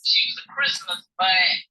She's a Christmas bag.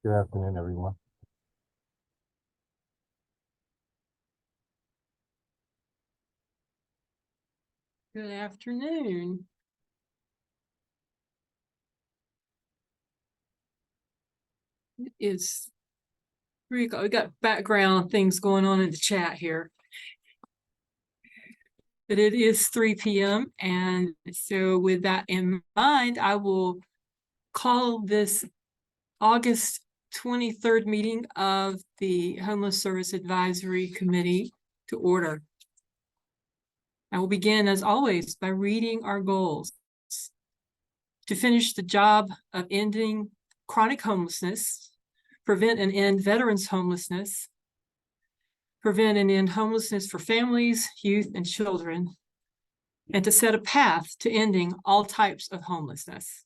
Good afternoon, everyone. Good afternoon. It's we got background things going on in the chat here. But it is 3 p.m. and so with that in mind, I will call this August 23rd meeting of the Homeless Service Advisory Committee to order. I will begin, as always, by reading our goals. To finish the job of ending chronic homelessness, prevent and end veterans homelessness, prevent and end homelessness for families, youth, and children, and to set a path to ending all types of homelessness.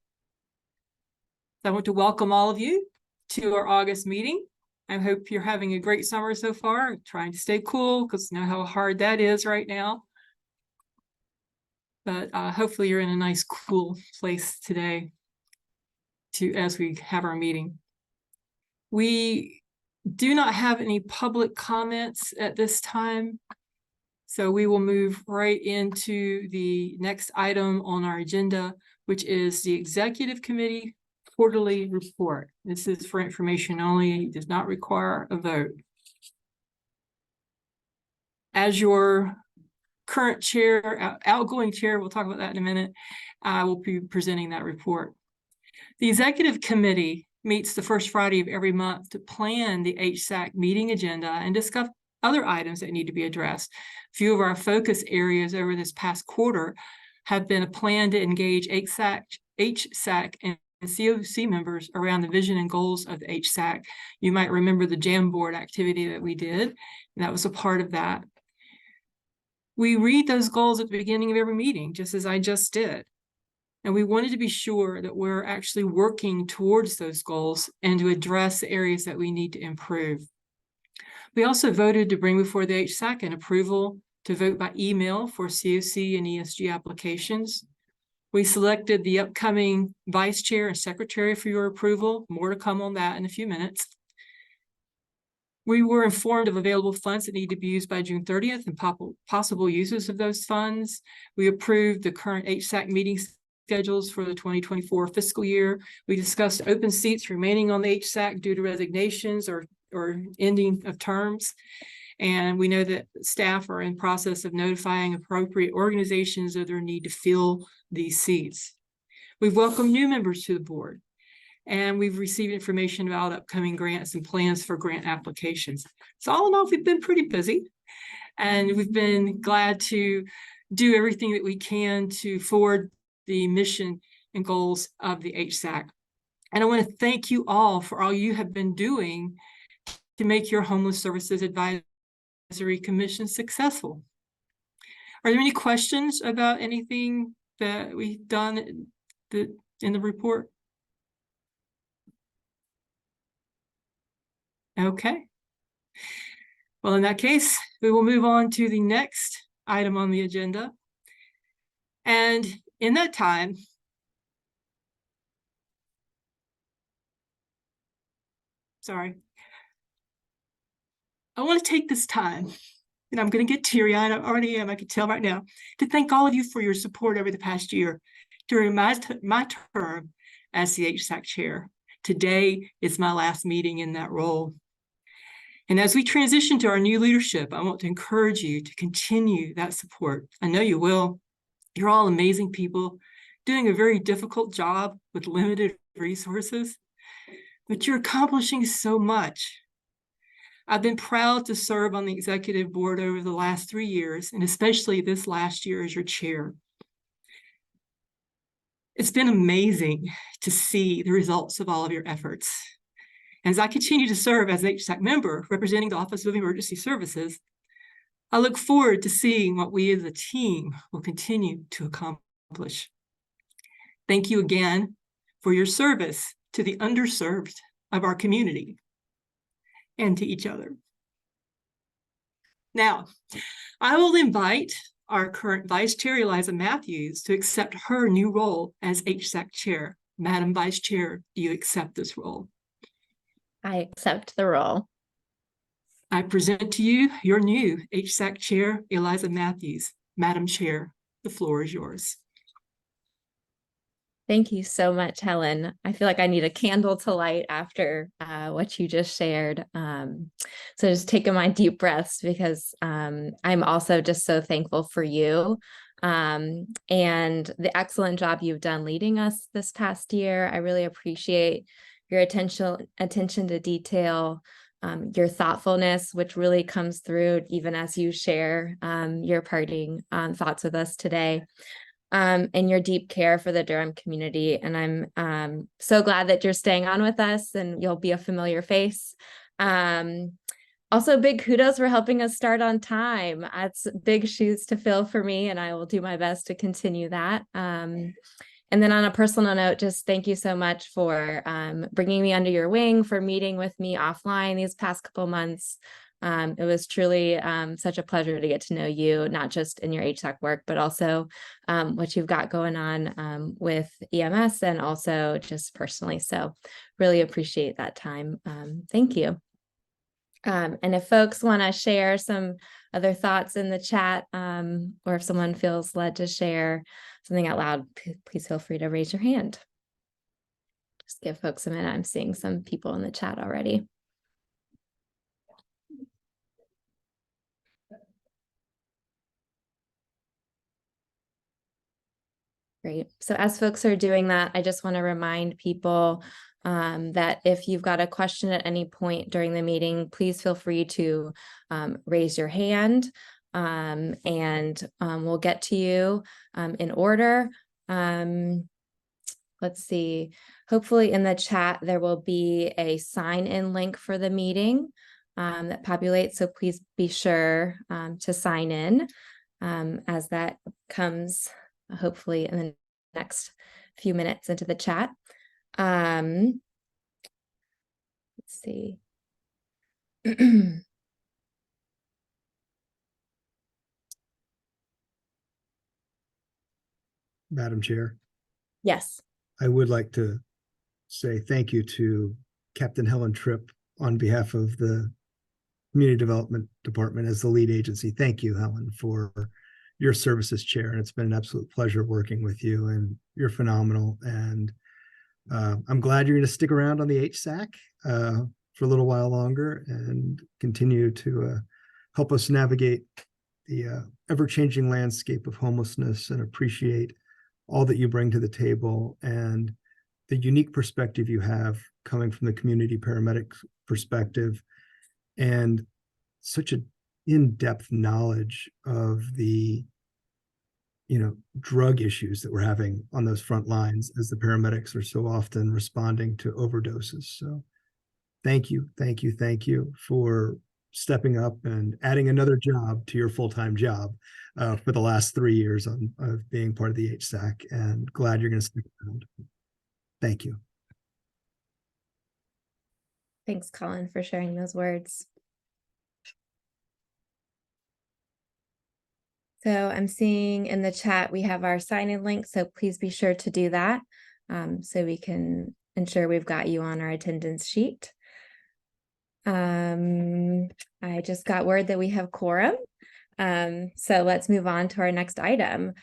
So I want to welcome all of you to our August meeting. I hope you're having a great summer so far, trying to stay cool because you know how hard that is right now. but hopefully you're in a nice, cool place today as we have our meeting. We do not have any public comments at this time, so we will move right into the next item on our agenda, which is the Executive Committee Quarterly Report. This is for information only, it does not require a vote. As your current chair, outgoing chair, we'll talk about that in a minute, I will be presenting that report. The Executive Committee meets the first Friday of every month to plan the HSAC meeting agenda and discuss other items that need to be addressed. A few of our focus areas over this past quarter have been a plan to engage HSAC and COC members around the vision and goals of the HSAC. You might remember the Jamboard activity that we did, and that was a part of that. We read those goals at the beginning of every meeting, just as I just did. And we wanted to be sure that we're actually working towards those goals and to address the areas that we need to improve. We also voted to bring before the HSAC an approval to vote by email for COC and ESG applications. We selected the upcoming vice chair and secretary for your approval. More to come on that in a few minutes. We were informed of available funds that need to be used by June 30th and possible uses of those funds. We approved the current HSAC meeting schedules for the 2024 fiscal year. We discussed open seats remaining on the HSAC due to resignations or ending of terms. And we know that staff are in process of notifying appropriate organizations of their need to fill these seats. We've welcomed new members to the board, and we've received information about upcoming grants and plans for grant applications. So all in all, we've been pretty busy, and we've been glad to do everything that we can to forward the mission and goals of the HSAC. And I want to thank you all for all you have been doing to make your Homeless Services Advisory Commission successful. Are there any questions about anything that we've done in the report? Okay. Well, in that case, we will move on to the next item on the agenda. And in that time, I want to take this time, and I'm going to get teary-eyed, I already am, I can tell right now, to thank all of you for your support over the past year during my term as the HSAC chair. Today is my last meeting in that role. And as we transition to our new leadership, I want to encourage you to continue that support. I know you will. You're all amazing people doing a very difficult job with limited resources, but you're accomplishing so much. I've been proud to serve on the executive board over the last 3 years, and especially this last year as your chair. It's been amazing to see the results of all of your efforts. As I continue to serve as an HSAC member representing the Office of Emergency Services, I look forward to seeing what we as a team will continue to accomplish. Thank you again for your service to the underserved of our community and to each other. Now, I will invite our current Vice Chair, Eliza Matthews, to accept her new role as HSAC Chair. Madam Vice Chair, do you accept this role? I accept the role. I present to you your new HSAC Chair, Eliza Matthews. Madam Chair, the floor is yours. Thank you so much, Helen. I feel like I need a candle to light after what you just shared. So just taking my deep breaths, because I'm also just so thankful for you and the excellent job you've done leading us this past year. I really appreciate your attention to detail, your thoughtfulness, which really comes through even as you share your parting thoughts with us today. And your deep care for the Durham community. And I'm so glad that you're staying on with us and you'll be a familiar face. Also, big kudos for helping us start on time. It's big shoes to fill for me, and I will do my best to continue that. And then on a personal note, just thank you so much for bringing me under your wing, for meeting with me offline these past couple months. It was truly such a pleasure to get to know you, not just in your HSAC work, but also what you've got going on with EMS and also just personally. So really appreciate that time. Thank you. And if folks want to share some other thoughts in the chat, or if someone feels led to share something out loud, please feel free to raise your hand. Just give folks a minute. I'm seeing some people in the chat already. Great. So as folks are doing that, I just want to remind people that if you've got a question at any point during the meeting, please feel free to raise your hand, and we'll get to you in order. Let's see. Hopefully in the chat, there will be a sign-in link for the meeting that populates. So please be sure to sign in as that comes hopefully in the next few minutes into the chat. Let's see. Madam Chair, Yes. I would like to say thank you to Captain Helen Tripp on behalf of the Community Development Department as the lead agency. Thank you, Helen, for your service as chair. And it's been an absolute pleasure working with you, and you're phenomenal. And I'm glad you're going to stick around on the HSAC for a little while longer and continue to help us navigate the ever-changing landscape of homelessness, and appreciate all that you bring to the table and the unique perspective you have coming from the community paramedic perspective, and such an in-depth knowledge of the drug issues that we're having on those front lines, as the paramedics are so often responding to overdoses. So thank you for stepping up and adding another job to your full-time job for the last 3 years of being part of the HSAC, and glad you're going to stick around. Thank you. Thanks, Colin, for sharing those words. So I'm seeing in the chat, we have our sign-in link, so please be sure to do that so we can ensure we've got you on our attendance sheet. I just got word that we have quorum. So let's move on to our next item,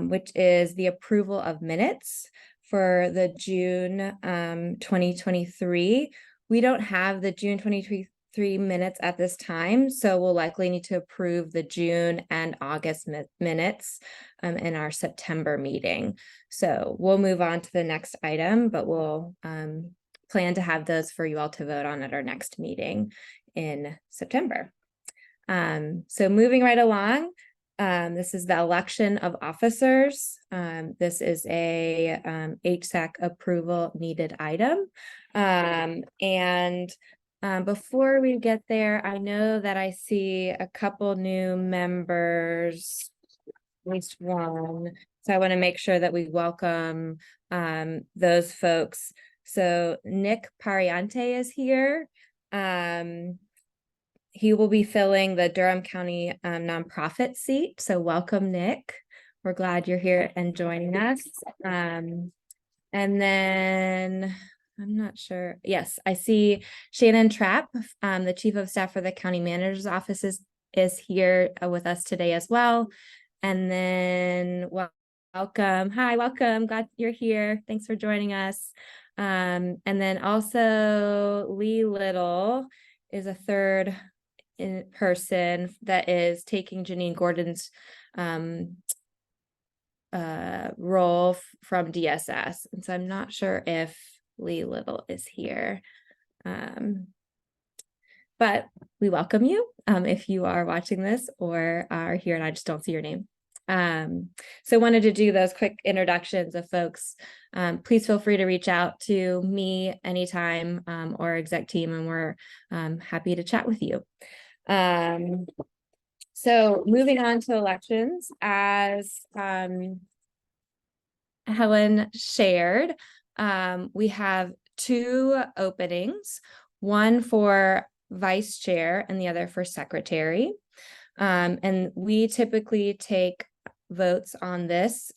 which is the approval of minutes for the June 2023. We don't have the June 2023 minutes at this time, so we'll likely need to approve the June and August minutes in our September meeting. So we'll move on to the next item, but we'll plan to have those for you all to vote on at our next meeting in September. So moving right along, this is the election of officers. This is a HSAC approval needed item. Before we get there, I know that I see a couple new members, at least one. So I want to make sure that we welcome those folks. So Nick Pariante is here. He will be filling the Durham County nonprofit seat. So welcome, Nick. We're glad you're here and joining us. And then I'm not sure. Yes, I see Shannon Trapp, the Chief of Staff for the County Manager's Office is here with us today as well. And then welcome. Hi, welcome. Glad you're here. Thanks for joining us. And then also Lee Little is a third person that is taking Janine Gordon's role from DSS. And so I'm not sure if Lee Little is here. But we welcome you if you are watching this or are here and I just don't see your name. So wanted to do those quick introductions of folks. Please feel free to reach out to me anytime or exec team, and we're happy to chat with you. So moving on to elections, as Helen shared, we have two openings, one for vice chair and the other for secretary. And we typically take votes on this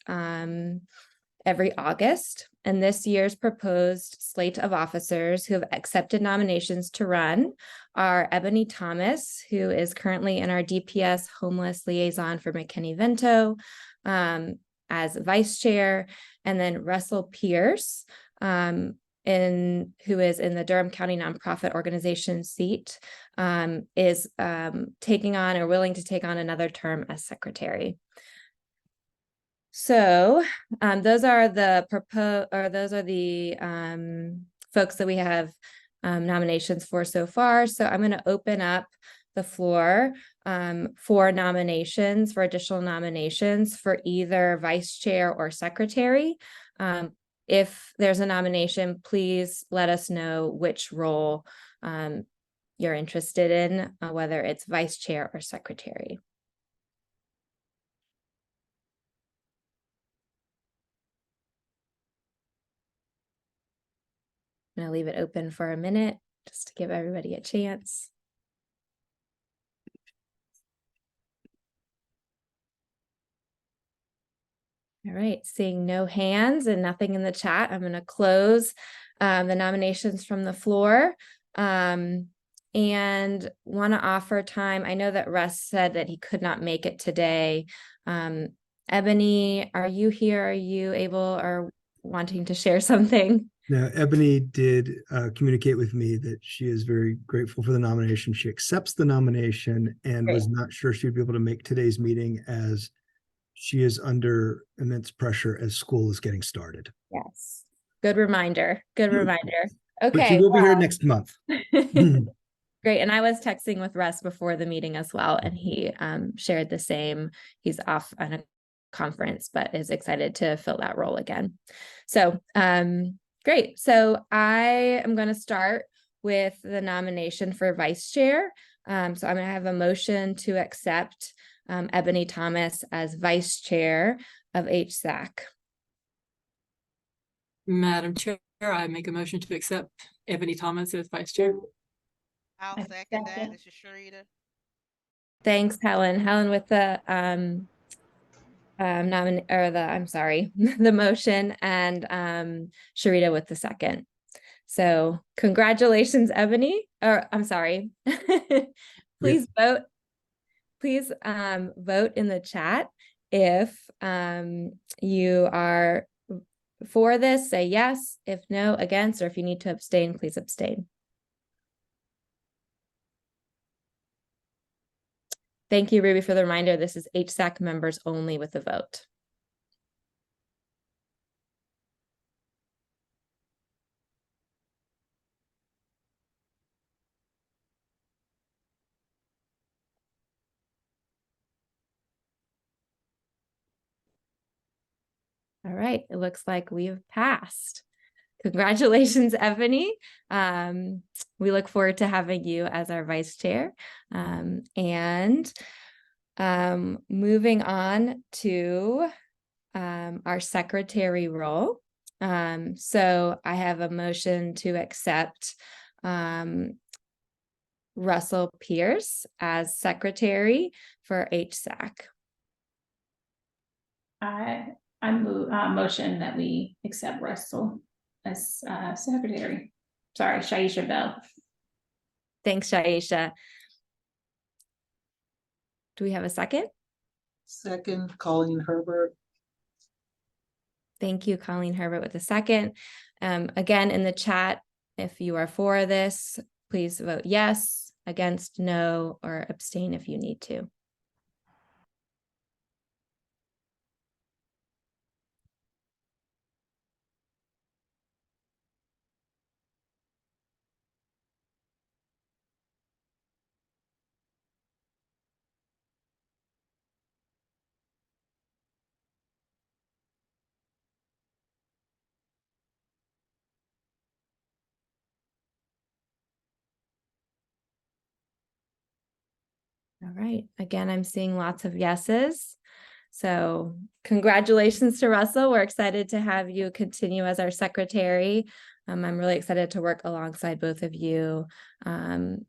every August. And this year's proposed slate of officers who have accepted nominations to run are Ebony Thomas, who is currently in our DPS homeless liaison for McKinney-Vento as vice chair, and then Russell Pierce, who is in the Durham County Nonprofit Organization seat, is taking on or willing to take on another term as secretary. So those are the folks that we have nominations for so far. So I'm going to open up the floor for nominations, for additional nominations for either vice chair or secretary. If there's a nomination, please let us know which role you're interested in, whether it's vice chair or secretary. I'm going to leave it open for a minute just to give everybody a chance. All right, seeing no hands and nothing in the chat, I'm going to close the nominations from the floor and want to offer time. I know that Russ said that he could not make it today. Ebony, are you here? Are you able or wanting to share something? Now, Ebony did communicate with me that she is very grateful for the nomination. She accepts the nomination and was not sure she'd be able to make today's meeting as she is under immense pressure as school is getting started. Yes. Good reminder. Good reminder. But she Okay. will be here next month. Great. And I was texting with Russ before the meeting as well, and he shared the same. He's off on a conference, but is excited to fill that role again. So great. So I am going to start with the nomination for vice chair. So I'm going to have a motion to accept Ebony Thomas as vice chair of HSAC. Madam Chair, I make a motion to accept Ebony Thomas as vice chair. I'll second that. This is Sharita. Thanks, Helen. Helen with the the motion, and Sharita with the second. So congratulations, Ebony. Or I'm sorry. Please vote. Please vote in the chat if you are for this, say yes. If no, against, or if you need to abstain, please abstain. Thank you, Ruby, for the reminder. This is HSAC members only with the vote. All right, it looks like we have passed. Congratulations, Ebony. We look forward to having you as our vice chair. Moving on to our secretary role. So I have a motion to accept Russell Pierce as secretary for HSAC. I move motion that we accept Russell as secretary. Sorry, Shaisha Bell. Thanks, Shaisha. Do we have a second? Second, Colleen Herbert. Thank you, Colleen Herbert with a second. Again, in the chat, if you are for this, please vote yes, against, no, or abstain if you need to. All right. Again, I'm seeing lots of yeses. So congratulations to Russell. We're excited to have you continue as our secretary. I'm really excited to work alongside both of you and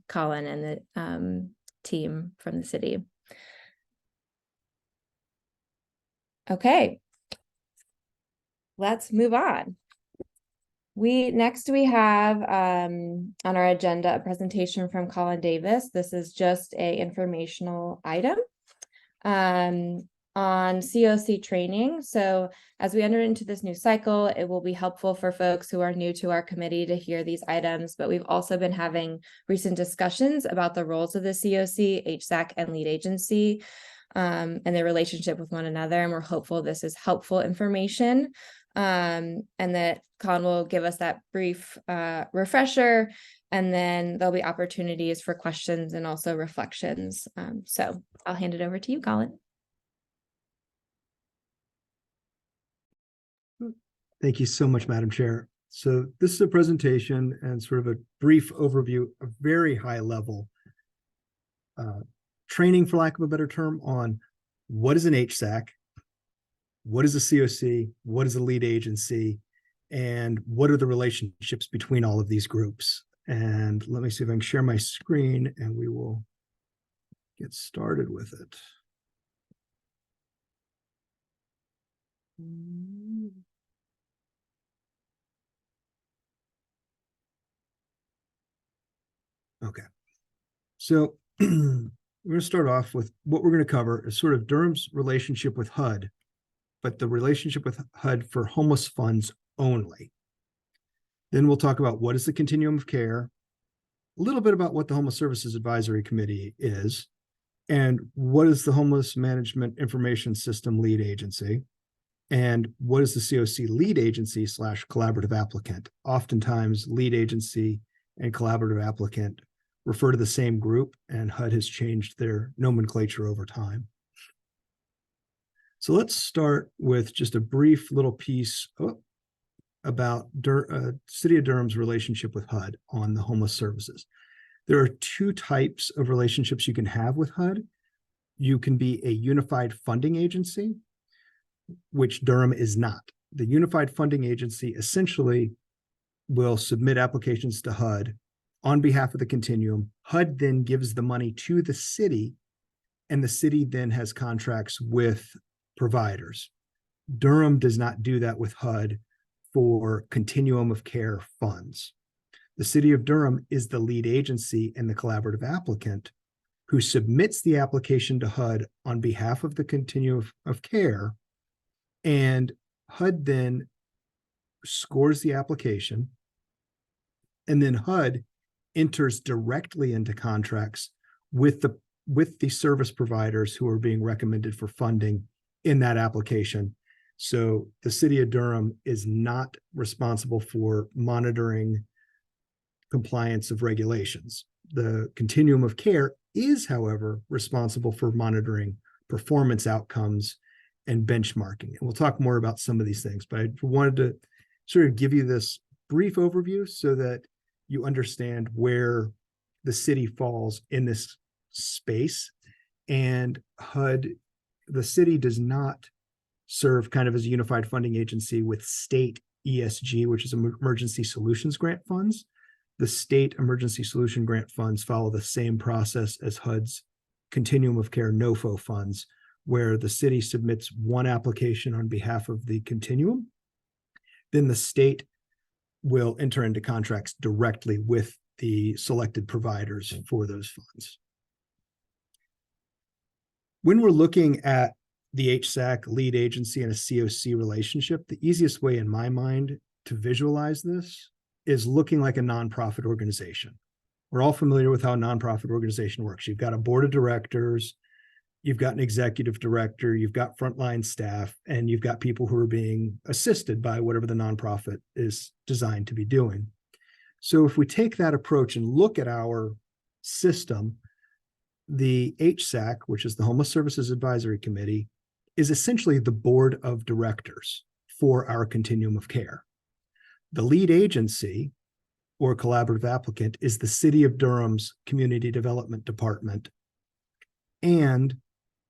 Colin and the team from the city. Okay, let's move on. Next we have on our agenda a presentation from Colin Davis. This is just a informational item on COC training. So as we enter into this new cycle, it will be helpful for folks who are new to our committee to hear these items, but we've also been having recent discussions about the roles of the COC, HSAC, and lead agency and their relationship with one another. And we're hopeful this is helpful information and that Colin will give us that brief refresher, and then there'll be opportunities for questions and also reflections. So I'll hand it over to you, Colin. Thank you so much, Madam Chair. So this is a presentation and sort of a brief overview, a very high level training, for lack of a better term, on what is an HSAC, what is a COC, what is a lead agency, and what are the relationships between all of these groups. And let me see if I can share my screen and we will get started with it. Okay, so we're going to start off with what we're going to cover is sort of Durham's relationship with HUD, but the relationship with HUD for homeless funds only. Then we'll talk about what is the continuum of care, a little bit about what the Homeless Services Advisory Committee is, and what is the Homeless Management Information System lead agency, and what is the COC lead agency / collaborative applicant. Oftentimes, lead agency and collaborative applicant refer to the same group, and HUD has changed their nomenclature over time. So let's start with just a brief little piece about City of Durham's relationship with HUD on the homeless services. There are two types of relationships you can have with HUD. You can be a unified funding agency, which Durham is not. The unified funding agency essentially will submit applications to HUD on behalf of the continuum. HUD then gives the money to the city, and the city then has contracts with providers. Durham does not do that with HUD for continuum of care funds. The City of Durham is the lead agency and the collaborative applicant who submits the application to HUD on behalf of the continuum of care, and HUD then scores the application, and then HUD enters directly into contracts with the service providers who are being recommended for funding in that application. So the City of Durham is not responsible for monitoring compliance of regulations. The continuum of care is, however, responsible for monitoring performance outcomes and benchmarking. And we'll talk more about some of these things, but I wanted to sort of give you this brief overview so that you understand where the city falls in this space. And HUD, the city does not serve kind of as a unified funding agency with state ESG, which is Emergency Solutions Grant Funds. The state Emergency Solution Grant Funds follow the same process as HUD's Continuum of Care NOFO funds, where the city submits one application on behalf of the continuum. Then the state will enter into contracts directly with the selected providers for those funds. When we're looking at the HSAC lead agency and a COC relationship, the easiest way in my mind to visualize this is looking like a nonprofit organization. We're all familiar with how a nonprofit organization works. You've got a board of directors, you've got an executive director, you've got frontline staff, and you've got people who are being assisted by whatever the nonprofit is designed to be doing. So if we take that approach and look at our system, the HSAC, which is the Homeless Services Advisory Committee, is essentially the board of directors for our continuum of care. The lead agency or collaborative applicant is the City of Durham's Community Development Department. And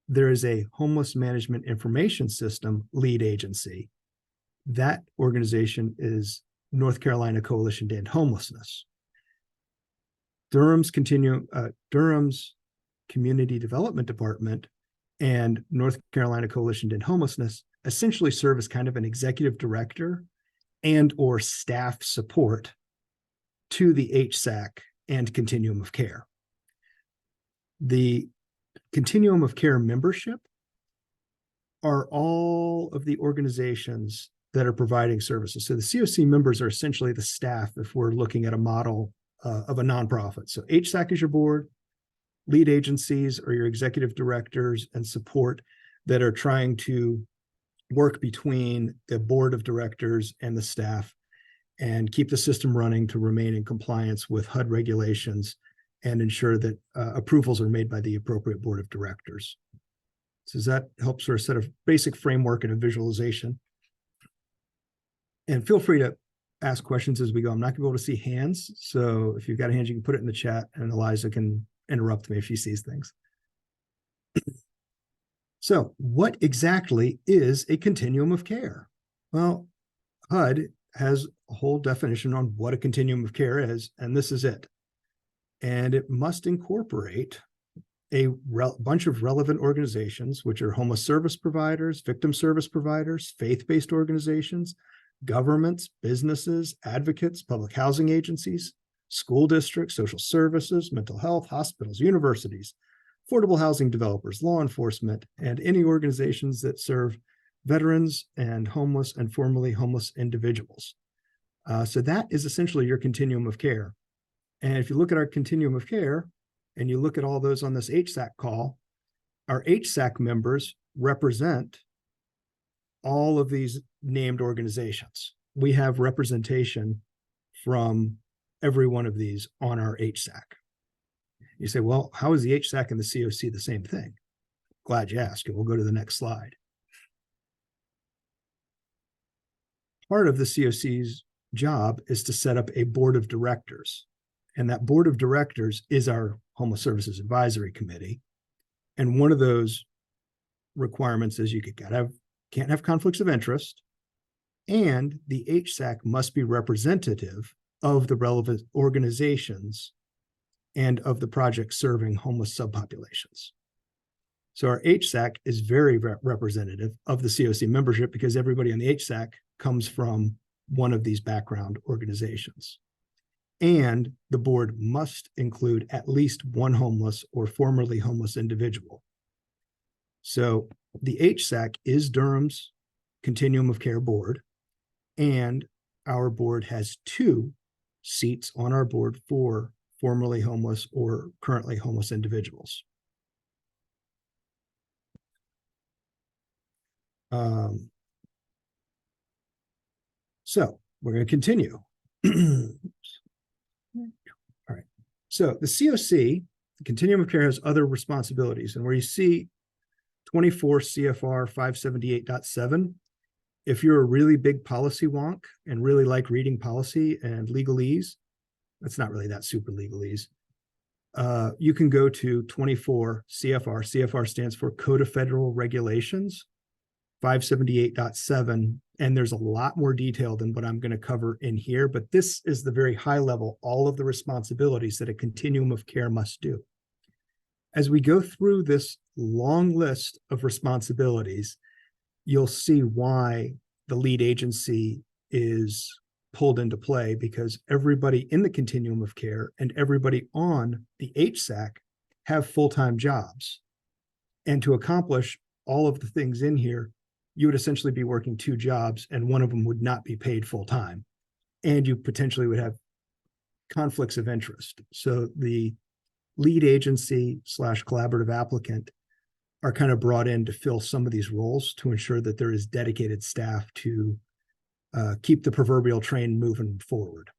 there is a Homeless Management Information System lead agency. That organization is North Carolina Coalition to End Homelessness. Durham's Community Development Department and North Carolina Coalition to End Homelessness essentially serve as kind of an executive director and or staff support to the HSAC and Continuum of Care. The Continuum of Care membership are all of the organizations that are providing services. So the COC members are essentially the staff if we're looking at a model of a nonprofit. So HSAC is your board, lead agencies are your executive directors and support that are trying to work between the board of directors and the staff and keep the system running to remain in compliance with HUD regulations and ensure that approvals are made by the appropriate board of directors. So does that help sort of set a basic framework and a visualization? And feel free to ask questions as we go. I'm not gonna be able to see hands. So if you've got a hand, you can put it in the chat and Eliza can interrupt me if she sees things. So what exactly is a continuum of care? Well, HUD has a whole definition on what a continuum of care is, and this is it. And it must incorporate a bunch of relevant organizations, which are homeless service providers, victim service providers, faith-based organizations, governments, businesses, advocates, public housing agencies, school districts, social services, mental health, hospitals, universities, affordable housing developers, law enforcement, and any organizations that serve veterans and homeless and formerly homeless individuals. So that is essentially your continuum of care. And if you look at our continuum of care and you look at all those on this HSAC call, our HSAC members represent all of these named organizations. We have representation from every one of these on our HSAC. You say, well, how is the HSAC and the COC the same thing? Glad you asked, and we'll go to the next slide. Part of the COC's job is to set up a board of directors. And that board of directors is our Homeless Services Advisory Committee. And one of those requirements is you can't have conflicts of interest, and the HSAC must be representative of the relevant organizations and of the project serving homeless subpopulations. So our HSAC is very representative of the COC membership because everybody on the HSAC comes from one of these background organizations. And the board must include at least one homeless or formerly homeless individual. So the HSAC is Durham's Continuum of Care board, and our board has 2 seats on our board for formerly homeless or currently homeless individuals. So we're going to continue. All right. So the COC, the Continuum of Care, has other responsibilities, and where you see 24 CFR 578.7, if you're a really big policy wonk and really like reading policy and legalese, that's not really that super legalese. You can go to 24 CFR. CFR stands for Code of Federal Regulations, 578.7, and there's a lot more detail than what I'm going to cover in here, but this is the very high level, all of the responsibilities that a continuum of care must do. As we go through this long list of responsibilities, you'll see why the lead agency is pulled into play, because everybody in the continuum of care and everybody on the HSAC have full-time jobs. And to accomplish all of the things in here, you would essentially be working 2 jobs, and one of them would not be paid full-time. And you potentially would have conflicts of interest. So the lead agency / collaborative applicant are kind of brought in to fill some of these roles to ensure that there is dedicated staff to keep the proverbial train moving forward.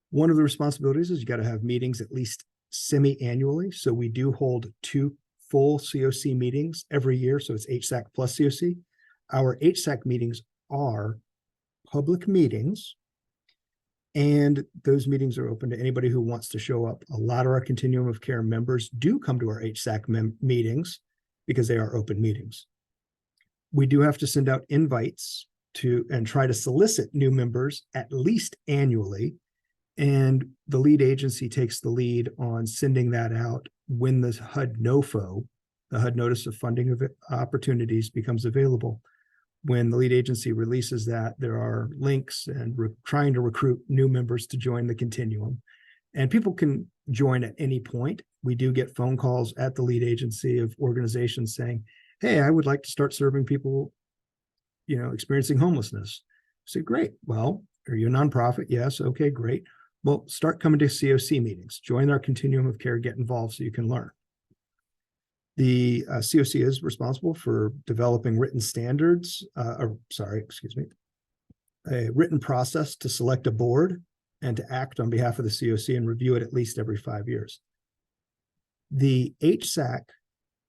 One of the responsibilities is you got to have meetings at least semi-annually. So we do hold 2 full COC meetings every year. So it's HSAC plus COC. Our HSAC meetings are public meetings, and those meetings are open to anybody who wants to show up. A lot of our Continuum of Care members do come to our HSAC meetings because they are open meetings. We do have to send out invites and try to solicit new members at least annually. And the lead agency takes the lead on sending that out when the HUD NOFO, the HUD Notice of Funding of Opportunities, becomes available. When the lead agency releases that, there are links and trying to recruit new members to join the continuum. And people can join at any point. We do get phone calls at the lead agency of organizations saying, hey, I would like to start serving people, experiencing homelessness. I say, great. Well, are you a nonprofit? Yes. Okay, great. Well, start coming to COC meetings, join our continuum of care, get involved so you can learn. The COC is responsible for developing written standards, a written process to select a board and to act on behalf of the COC and review it at least every 5 years. The HSAC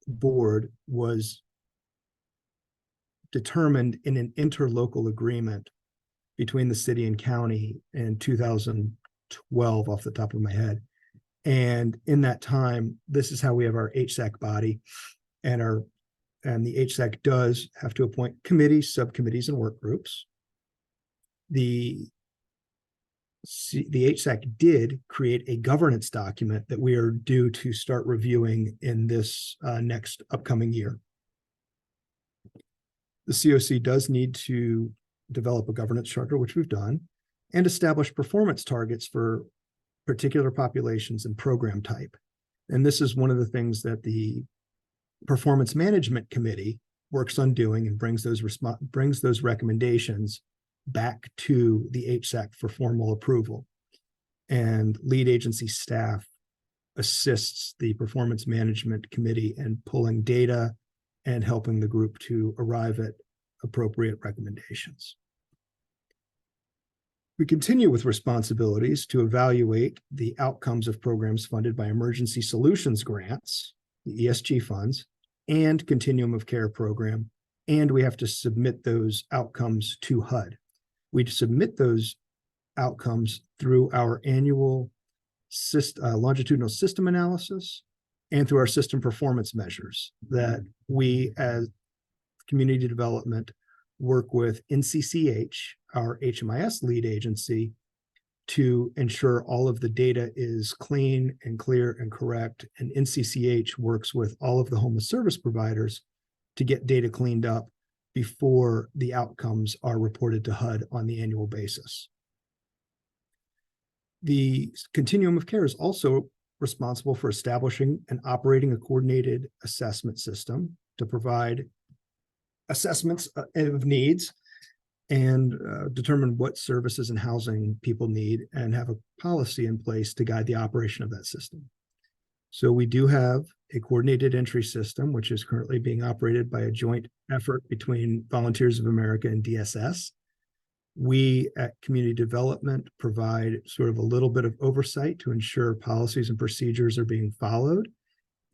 board was determined in an interlocal agreement between the city and county in 2012 off the top of my head. And in that time, this is how we have our HSAC body, and the HSAC does have to appoint committees, subcommittees, and work groups. The HSAC did create a governance document that we are due to start reviewing in this next upcoming year. The COC does need to develop a governance charter, which we've done, and establish performance targets for particular populations and program type. And this is one of the things that the Performance Management Committee works on doing and brings those recommendations back to the HSAC for formal approval. And lead agency staff assists the Performance Management Committee in pulling data and helping the group to arrive at appropriate recommendations. We continue with responsibilities to evaluate the outcomes of programs funded by Emergency Solutions Grants, the ESG funds, and Continuum of Care program, and we have to submit those outcomes to HUD. We submit those outcomes through our annual longitudinal system analysis and through our system performance measures that we as community development work with NCCH, our HMIS lead agency, to ensure all of the data is clean and clear and correct. And NCCH works with all of the homeless service providers to get data cleaned up before the outcomes are reported to HUD on the annual basis. The Continuum of Care is also responsible for establishing and operating a coordinated assessment system to provide assessments of needs and determine what services and housing people need and have a policy in place to guide the operation of that system. So we do have a coordinated entry system, which is currently being operated by a joint effort between Volunteers of America and DSS. We at Community Development provide sort of a little bit of oversight to ensure policies and procedures are being followed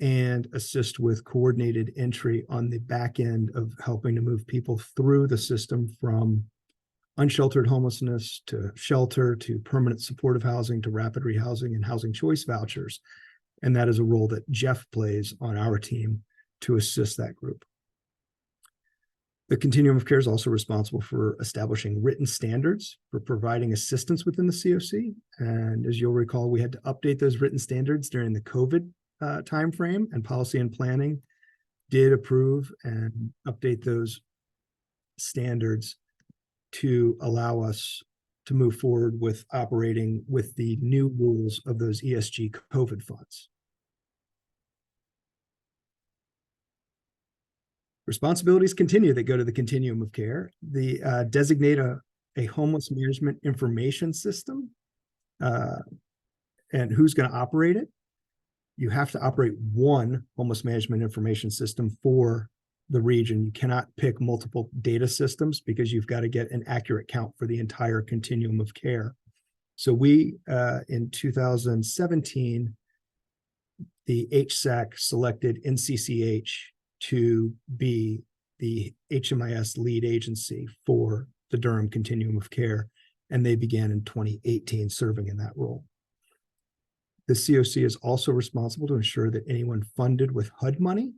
and assist with coordinated entry on the back end of helping to move people through the system from unsheltered homelessness to shelter to permanent supportive housing to rapid rehousing and housing choice vouchers. And that is a role that Jeff plays on our team to assist that group. The Continuum of Care is also responsible for establishing written standards for providing assistance within the COC. And as you'll recall, we had to update those written standards during the COVID timeframe, and Policy and Planning did approve and update those standards to allow us to move forward with operating with the new rules of those ESG COVID funds. Responsibilities continue that go to the Continuum of Care. The designate a homeless management information system and who's going to operate it. You have to operate one homeless management information system for the region. You cannot pick multiple data systems because you've got to get an accurate count for the entire Continuum of Care. So we, in 2017, the HSAC selected NCCH to be the HMIS lead agency for the Durham Continuum of Care, and they began in 2018 serving in that role. The COC is also responsible to ensure that anyone funded with HUD money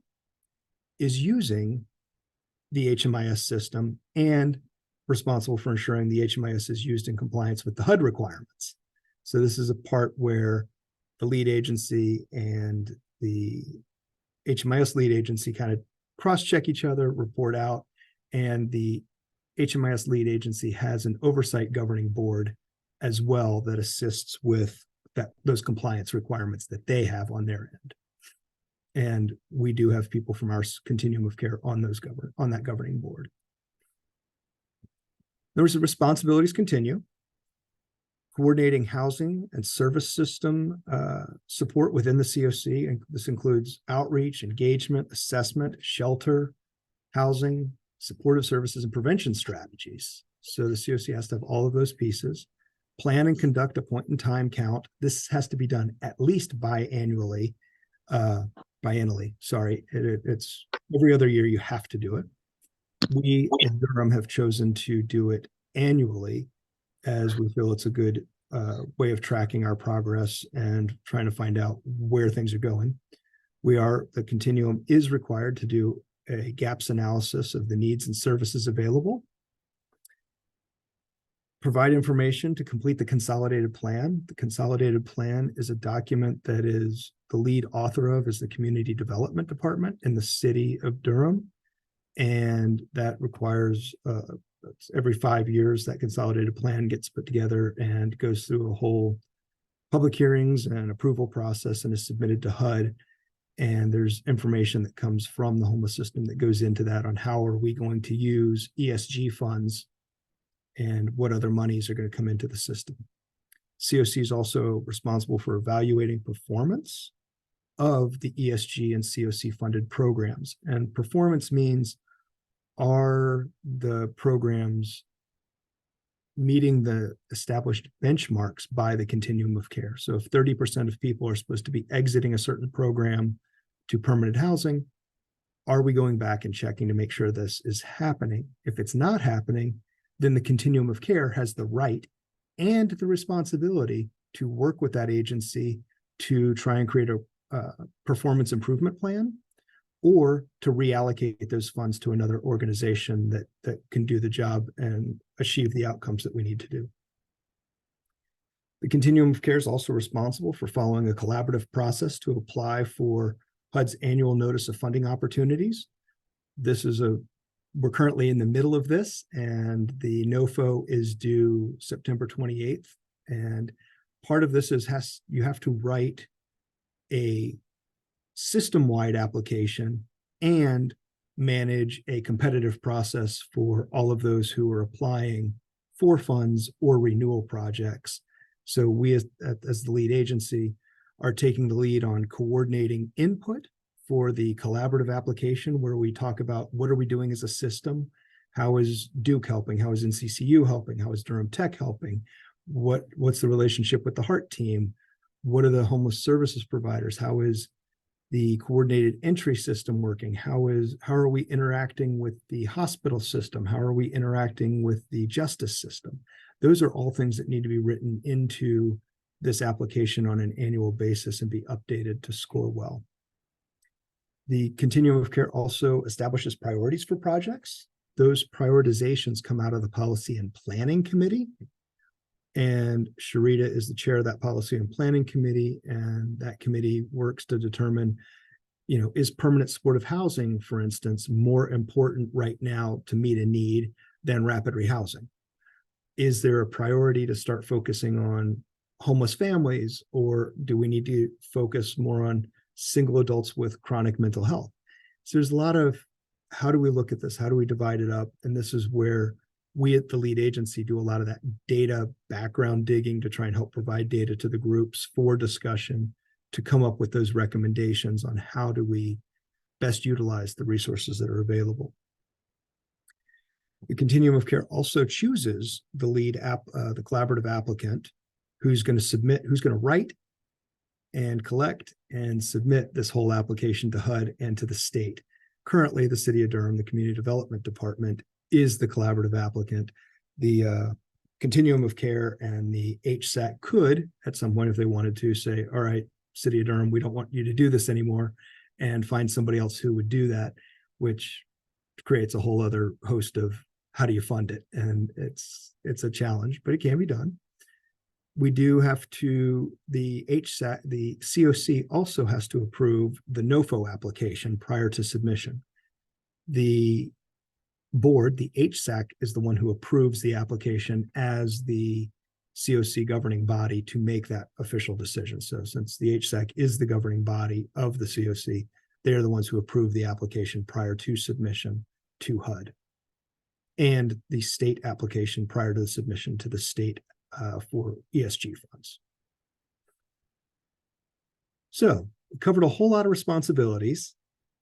is using the HMIS system and responsible for ensuring the HMIS is used in compliance with the HUD requirements. So this is a part where the lead agency and the HMIS lead agency kind of cross-check each other, report out, and the HMIS lead agency has an oversight governing board as well that assists with those compliance requirements that they have on their end. And we do have people from our continuum of care on that governing board. Those responsibilities continue. Coordinating housing and service system support within the COC, and this includes outreach, engagement, assessment, shelter, housing, supportive services, and prevention strategies. So the COC has to have all of those pieces. Plan and conduct a point in time count. This has to be done at least biannually. It's every other year you have to do it. We in Durham have chosen to do it annually, as we feel it's a good way of tracking our progress and trying to find out where things are going. The continuum is required to do a gaps analysis of the needs and services available. Provide information to complete the consolidated plan. The consolidated plan is a document that is the lead author of is the Community Development Department in the city of Durham. And that requires every 5 years, that consolidated plan gets put together and goes through a whole public hearings and approval process and is submitted to HUD. And there's information that comes from the homeless system that goes into that on how are we going to use ESG funds and what other monies are going to come into the system. COC is also responsible for evaluating performance of the ESG and COC funded programs. And performance means, are the programs meeting the established benchmarks by the continuum of care? So if 30% of people are supposed to be exiting a certain program to permanent housing, are we going back and checking to make sure this is happening? If it's not happening, then the continuum of care has the right and the responsibility to work with that agency to try and create a performance improvement plan, or to reallocate those funds to another organization that can do the job and achieve the outcomes that we need to do. The continuum of care is also responsible for following a collaborative process to apply for HUD's annual notice of funding opportunities. We're currently in the middle of this, and the NOFO is due September 28th. And part of this is you have to write a system-wide application and manage a competitive process for all of those who are applying for funds or renewal projects. So we as the lead agency are taking the lead on coordinating input for the collaborative application, where we talk about what are we doing as a system? How is Duke helping? How is NCCU helping? How is Durham Tech helping? What's the relationship with the HEART team? What are the homeless services providers? How is the coordinated entry system working? How are we interacting with the hospital system? How are we interacting with the justice system? Those are all things that need to be written into this application on an annual basis and be updated to score well. The continuum of care also establishes priorities for projects. Those prioritizations come out of the Policy and Planning Committee. And Sharita is the chair of that Policy and Planning Committee, and that committee works to determine, is permanent supportive housing, for instance, more important right now to meet a need than rapid rehousing? Is there a priority to start focusing on homeless families, or do we need to focus more on single adults with chronic mental health? So there's a lot of, how do we look at this? How do we divide it up? And this is where we at the lead agency do a lot of that data background digging to try and help provide data to the groups for discussion to come up with those recommendations on how do we best utilize the resources that are available. The continuum of care also chooses the lead the collaborative applicant who's going to write and collect and submit this whole application to HUD and to the state. Currently, the City of Durham, the Community Development Department, is the collaborative applicant. The continuum of care and the HSAC could, at some point, if they wanted to, say, all right, City of Durham, we don't want you to do this anymore, and find somebody else who would do that, which creates a whole other host of how do you fund it? And it's a challenge, but it can be done. We do have to, the HSAC, the COC also has to approve the NOFO application prior to submission. The board, the HSAC, is the one who approves the application as the COC governing body to make that official decision. So since the HSAC is the governing body of the COC, they're the ones who approve the application prior to submission to HUD, and the state application prior to the submission to the state for ESG funds. So we covered a whole lot of responsibilities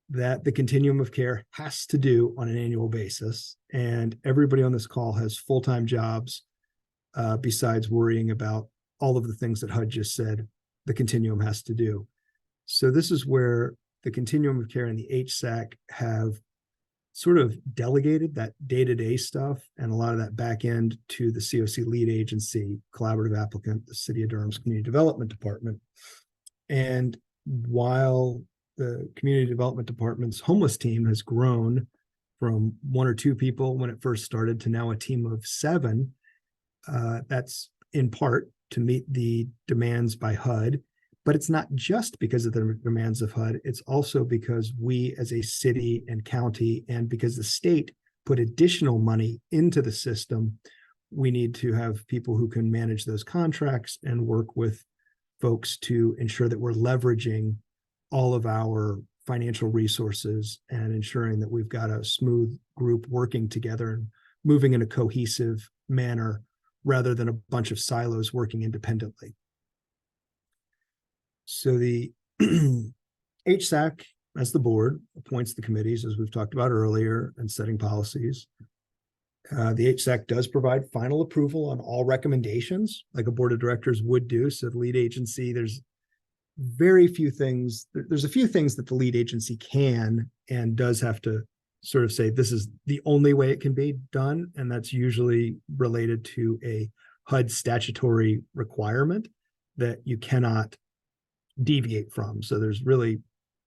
that the continuum of care has to do on an annual basis. And everybody on this call has full-time jobs besides worrying about all of the things that HUD just said the continuum has to do. So this is where the continuum of care and the HSAC have sort of delegated that day-to-day stuff and a lot of that back end to the COC lead agency, collaborative applicant, the City of Durham's Community Development Department. And while the Community Development Department's homeless team has grown from 1 or 2 people when it first started to now a team of 7, that's in part to meet the demands by HUD. But it's not just because of the demands of HUD, it's also because we as a city and county, and because the state put additional money into the system, we need to have people who can manage those contracts and work with folks to ensure that we're leveraging all of our financial resources and ensuring that we've got a smooth group working together and moving in a cohesive manner rather than a bunch of silos working independently. So the HSAC, as the board, appoints the committees, as we've talked about earlier, and setting policies. The HSAC does provide final approval on all recommendations, like a board of directors would do. So the lead agency, there's very few things, there's a few things that the lead agency can and does have to sort of say, this is the only way it can be done. And that's usually related to a HUD statutory requirement that you cannot deviate from. So there's really,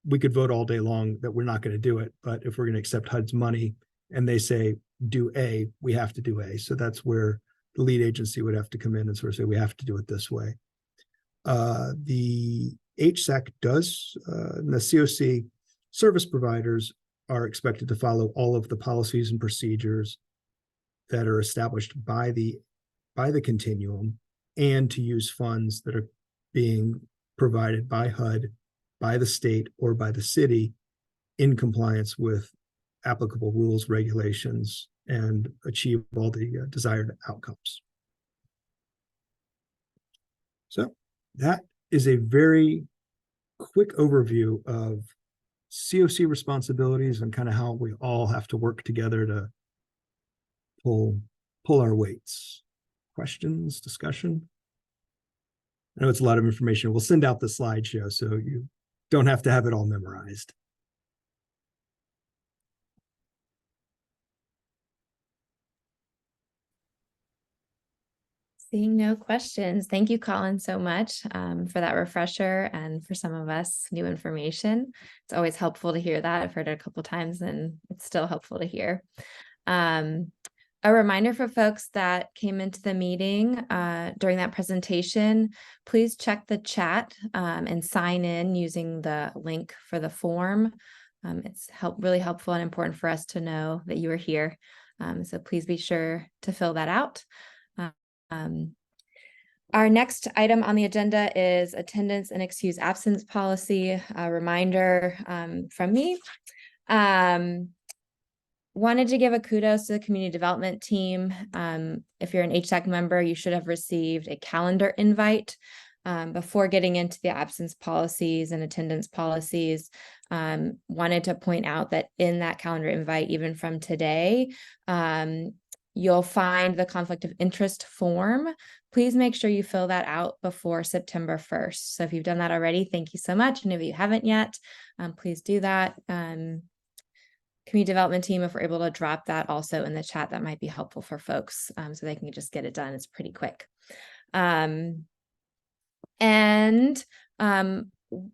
we could vote all day long that we're not going to do it, but if we're going to accept HUD's money and they say do A, we have to do A. So that's where the lead agency would have to come in and sort of say we have to do it this way. The HSAC does, and the COC service providers are expected to follow all of the policies and procedures that are established by the continuum, and to use funds that are being provided by HUD, by the state, or by the city in compliance with applicable rules, regulations, and achieve all the desired outcomes. So that is a very quick overview of COC responsibilities and kind of how we all have to work together to pull our weights. Questions, discussion? I know it's a lot of information. We'll send out the slideshow so you don't have to have it all memorized. Seeing no questions. Thank you, Colin, so much for that refresher, and for some of us, new information. It's always helpful to hear that. I've heard it a couple of times and it's still helpful to hear. A reminder for folks that came into the meeting during that presentation, please check the chat and sign in using the link for the form. It's really helpful and important for us to know that you are here. So please be sure to fill that out. Our next item on the agenda is attendance and excused absence policy. A reminder from me. Wanted to give a kudos to the community development team. If you're an HSAC member, you should have received a calendar invite before getting into the absence policies and attendance policies. Wanted to point out that in that calendar invite, even from today, you'll find the conflict of interest form. Please make sure you fill that out before September 1st. So if you've done that already, thank you so much. And if you haven't yet, please do that. Community development team, if we're able to drop that also in the chat, that might be helpful for folks so they can just get it done. It's pretty quick. The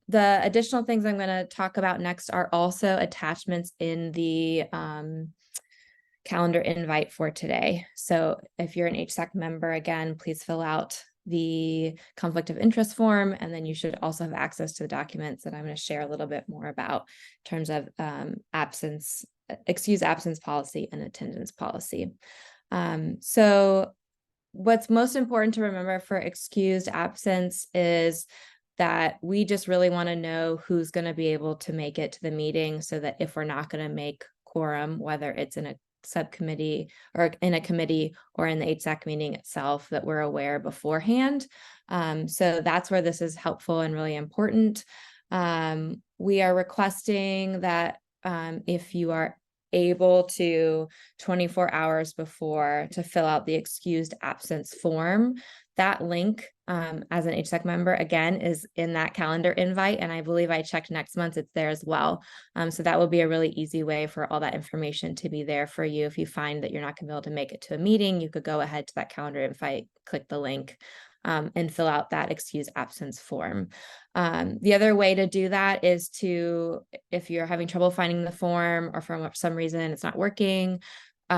additional things I'm going to talk about next are also attachments in the calendar invite for today. So if you're an HSAC member, again, please fill out the conflict of interest form, and then you should also have access to the documents that I'm going to share a little bit more about in terms of excused absence policy and attendance policy. So what's most important to remember for excused absence is that we just really want to know who's going to be able to make it to the meeting, so that if we're not going to make quorum, whether it's in a subcommittee or in a committee or in the HSAC meeting itself, that we're aware beforehand. So that's where this is helpful and really important. We are requesting that if you are able to 24 hours before to fill out the excused absence form. That link as an HSAC member, again, is in that calendar invite. And I believe I checked next month, it's there as well. So that will be a really easy way for all that information to be there for you. If you find that you're not gonna be able to make it to a meeting, you could go ahead to that calendar invite, click the link, and fill out that excused absence form. The other way to do that is to, if you're having trouble finding the form or for some reason it's not working,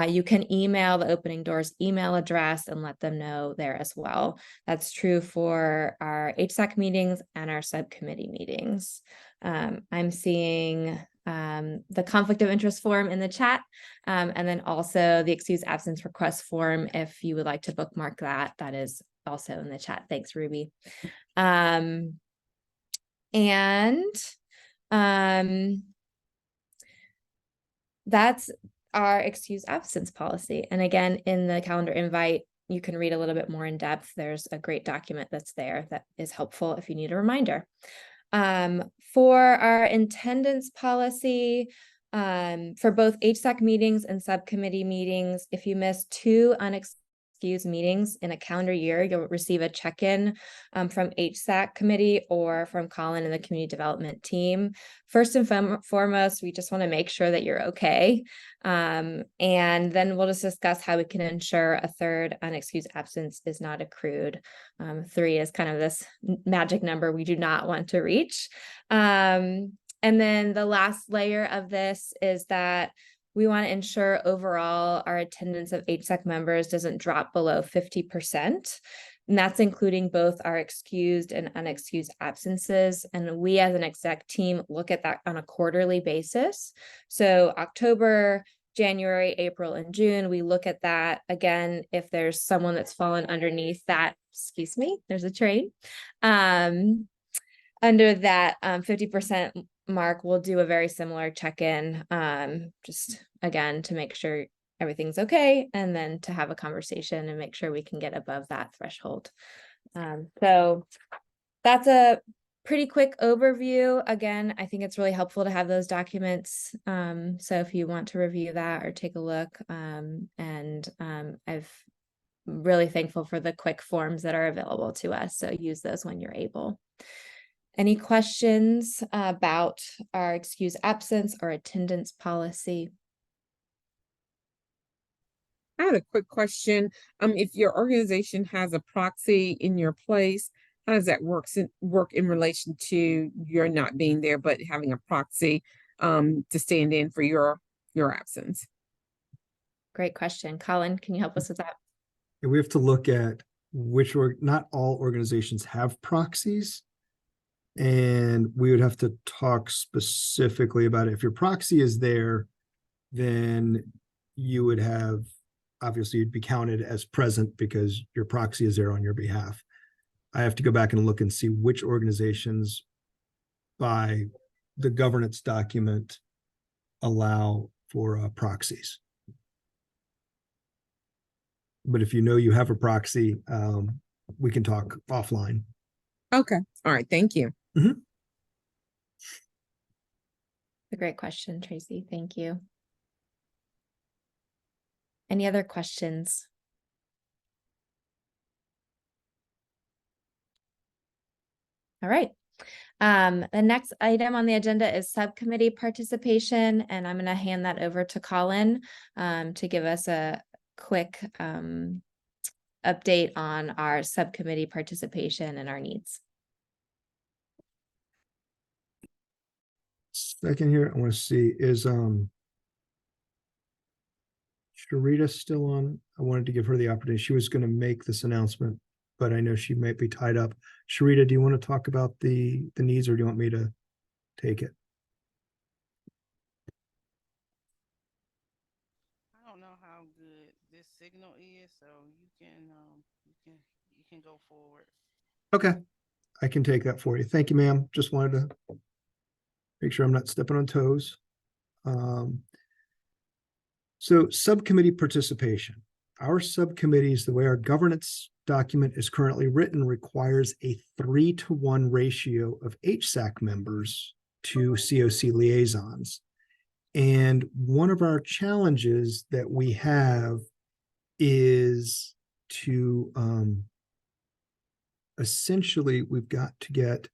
you can email the Opening Doors email address and let them know there as well. That's true for our HSAC meetings and our subcommittee meetings. I'm seeing the conflict of interest form in the chat, and then also the excused absence request form. If you would like to bookmark that, that is also in the chat. Thanks, Ruby. That's our excused absence policy. And again, in the calendar invite, you can read a little bit more in depth. There's a great document that's there that is helpful if you need a reminder. For our attendance policy, for both HSAC meetings and subcommittee meetings, if you miss 2 unexcused meetings in a calendar year, you'll receive a check-in from HSAC committee or from Colin and the community development team. First and foremost, we just want to make sure that you're okay. And then we'll just discuss how we can ensure a third unexcused absence is not accrued. 3 is kind of this magic number we do not want to reach. And then the last layer of this is that we want to ensure overall our attendance of HSAC members doesn't drop below 50%. And that's including both our excused and unexcused absences. And we as an exec team look at that on a quarterly basis. So October, January, April, and June, we look at that. Again, if there's someone that's fallen underneath that, excuse me, there's a train. Under that 50% mark, we'll do a very similar check-in, just again, to make sure everything's okay, and then to have a conversation and make sure we can get above that threshold. So that's a pretty quick overview. Again, I think it's really helpful to have those documents. So if you want to review that or take a look, I've really thankful for the quick forms that are available to us. So use those when you're able. Any questions about our excused absence or attendance policy? I had a quick question. If your organization has a proxy in your place, how does that work in relation to your not being there, but having a proxy to stand in for your absence? Great question. Colin, can you help us with that? We have to look at not all organizations have proxies. And we would have to talk specifically about it. If your proxy is there, then you would have, obviously you'd be counted as present because your proxy is there on your behalf. I have to go back and look and see which organizations by the governance document allow for proxies. But if you know you have a proxy, we can talk offline. Okay. All right. Thank you. Mm-hmm. A great question, Tracy. Thank you. Any other questions? All right. The next item on the agenda is subcommittee participation, and I'm going to hand that over to Colin to give us a quick update on our subcommittee participation and our needs. Second here, I want to see is Sharita's still on. I wanted to give her the opportunity. She was going to make this announcement, but I know she might be tied up. Sharita, do you want to talk about the needs, or do you want me to take it? I don't know how good this signal is, so you can go forward. Okay, I can take that for you. Thank you, ma'am. Just wanted to make sure I'm not stepping on toes. So subcommittee participation. Our subcommittees, the way our governance document is currently written, requires a 3-to-1 ratio of HSAC members to COC liaisons. And one of our challenges that we have is to essentially, we've got to get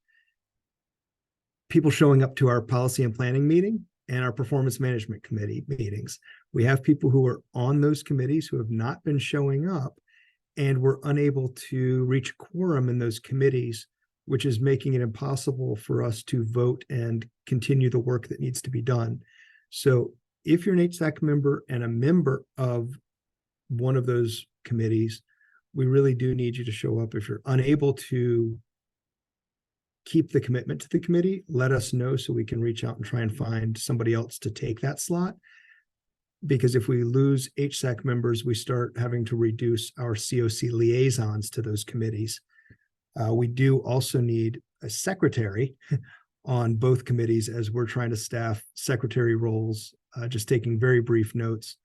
people showing up to our policy and planning meeting and our performance management committee meetings. We have people who are on those committees who have not been showing up, and we're unable to reach quorum in those committees, which is making it impossible for us to vote and continue the work that needs to be done. So if you're an HSAC member and a member of one of those committees, we really do need you to show up. If you're unable to keep the commitment to the committee, let us know so we can reach out and try and find somebody else to take that slot. Because if we lose HSAC members, we start having to reduce our COC liaisons to those committees. We do also need a secretary on both committees as we're trying to staff secretary roles, just taking very brief notes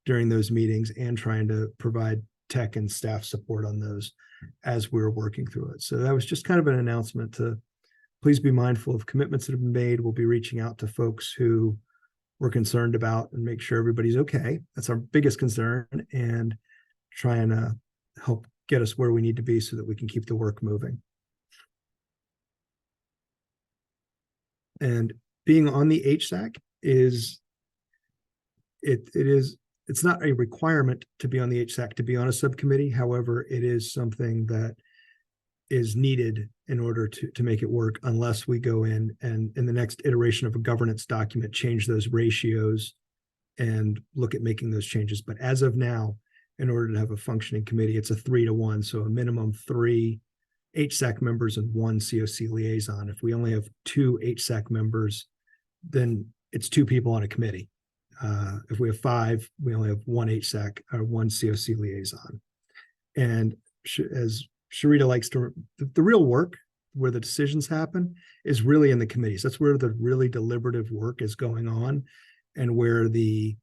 during those meetings and trying to provide tech and staff support on those as we're working through it. So that was just kind of an announcement to please be mindful of commitments that have been made. We'll be reaching out to folks who we're concerned about and make sure everybody's okay. That's our biggest concern, and trying to help get us where we need to be so that we can keep the work moving. And being on the HSAC is, it's not a requirement to be on the HSAC to be on a subcommittee. However, it is something that is needed in order to make it work, unless we go in and in the next iteration of a governance document, change those ratios and look at making those changes. But as of now, in order to have a functioning committee, it's a 3-to-1. So a minimum 3 HSAC members and 1 COC liaison. If we only have 2 HSAC members, then it's 2 people on a committee. If we have 5, we only have 1 HSAC or 1 COC liaison. And as Sharita likes to, the real work where the decisions happen is really in the committees. That's where the really deliberative work is going on, and where the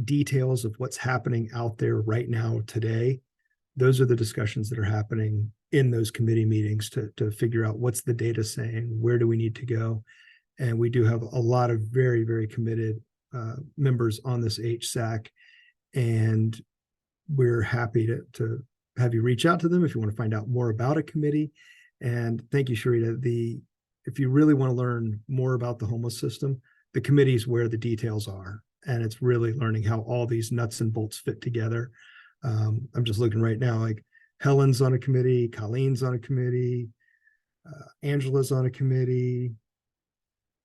details of what's happening out there right now today, those are the discussions that are happening in those committee meetings to figure out what's the data saying, where do we need to go. And we do have a lot of very, very committed members on this HSAC, and we're happy to have you reach out to them if you want to find out more about a committee. And thank you, Sharita. If you really want to learn more about the homeless system, the committee is where the details are. And it's really learning how all these nuts and bolts fit together. I'm just looking right now, like Helen's on a committee, Colleen's on a committee, Angela's on a committee,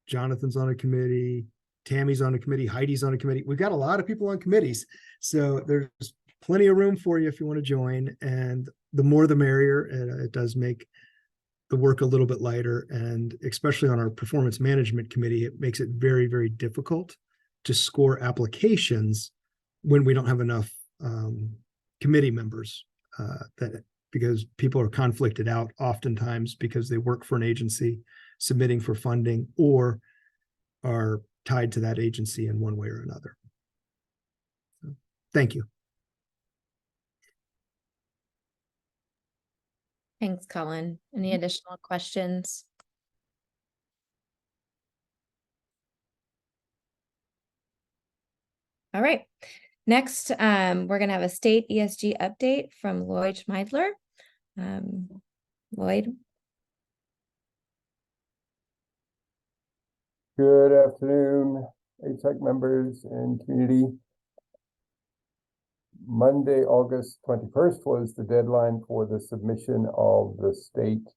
Jonathan's on a committee, Tammy's on a committee, Heidi's on a committee. We've got a lot of people on committees. So there's plenty of room for you if you want to join. And the more the merrier. It does make the work a little bit lighter. And especially on our performance management committee, it makes it very, very difficult to score applications when we don't have enough committee members, because people are conflicted out oftentimes because they work for an agency submitting for funding or are tied to that agency in one way or another. So, thank you. Thanks, Colin. Any additional questions? All right. Next, we're going to have a state ESG update from Lloyd Schmeidler. Lloyd. Good afternoon, HSAC members and community. Monday, August 21st was the deadline for the submission of the state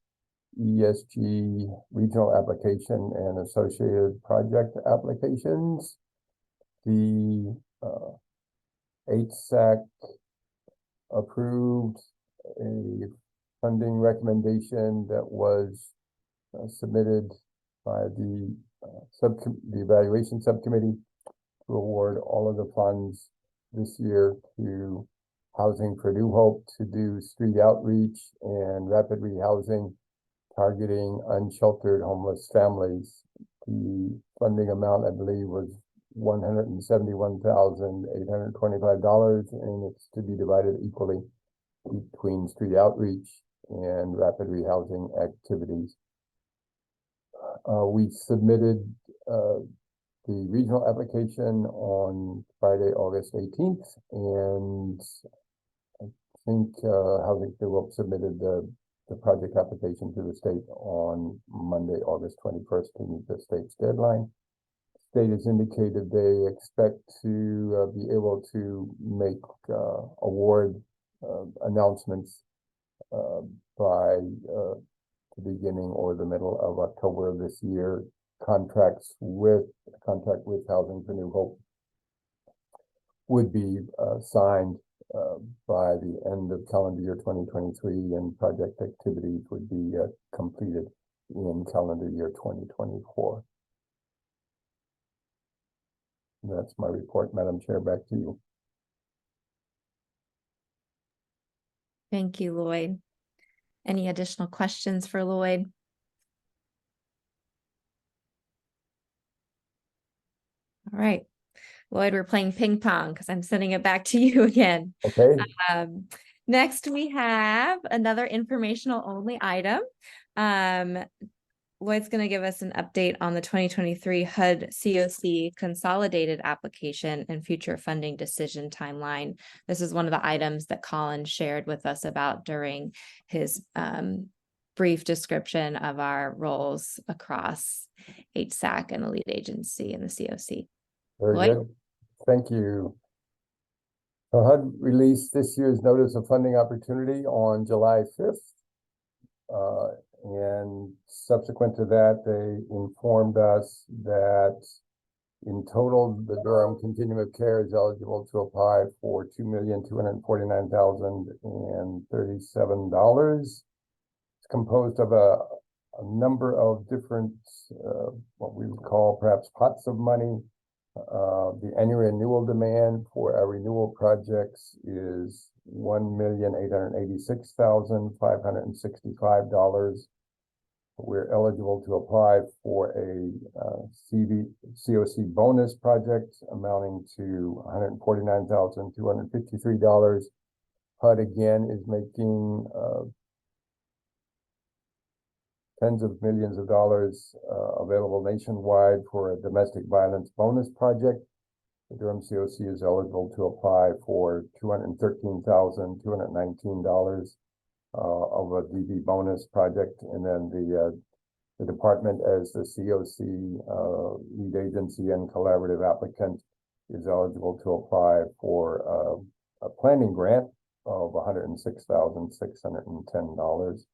ESG regional application and associated project applications. The HSAC approved a funding recommendation that was submitted by the evaluation subcommittee to award all of the funds this year to Housing for New Hope to do street outreach and rapid rehousing targeting unsheltered homeless families. The funding amount, I believe, was $171,825, and it's to be divided equally between street outreach and rapid rehousing activities. We submitted the regional application on Friday, August 18th, and I think Housing for New Hope submitted the project application to the state on Monday, August 21st to meet the state's deadline. State has indicated they expect to be able to make award announcements by the beginning or the middle of October of this year. Contract with Housing for New Hope would be signed by the end of calendar year 2023, and project activities would be completed in calendar year 2024. That's my report, Madam Chair. Back to you. Thank you, Lloyd. Any additional questions for Lloyd? All right, Lloyd, we're playing ping pong because I'm sending it back to you again. Okay. Next, we have another informational only item. Lloyd's going to give us an update on the 2023 HUD COC consolidated application and future funding decision timeline. This is one of the items that Colin shared with us about during his brief description of our roles across HSAC and the lead agency and the COC. Very Lloyd? good. Thank you. So HUD released this year's notice of funding opportunity on July 5th. And subsequent to that, they informed us that in total, the Durham Continuum of Care is eligible to apply for $2,249,037. It's composed of a number of different, what we would call perhaps pots of money. The annual renewal demand for our renewal projects is $1,886,565. We're eligible to apply for a COC bonus project amounting to $149,253. HUD again is making tens of millions of dollars available nationwide for a domestic violence bonus project. The Durham COC is eligible to apply for $213,219 of a DV bonus project, and then the department as the COC lead agency and collaborative applicant is eligible to apply for a planning grant of $106,610.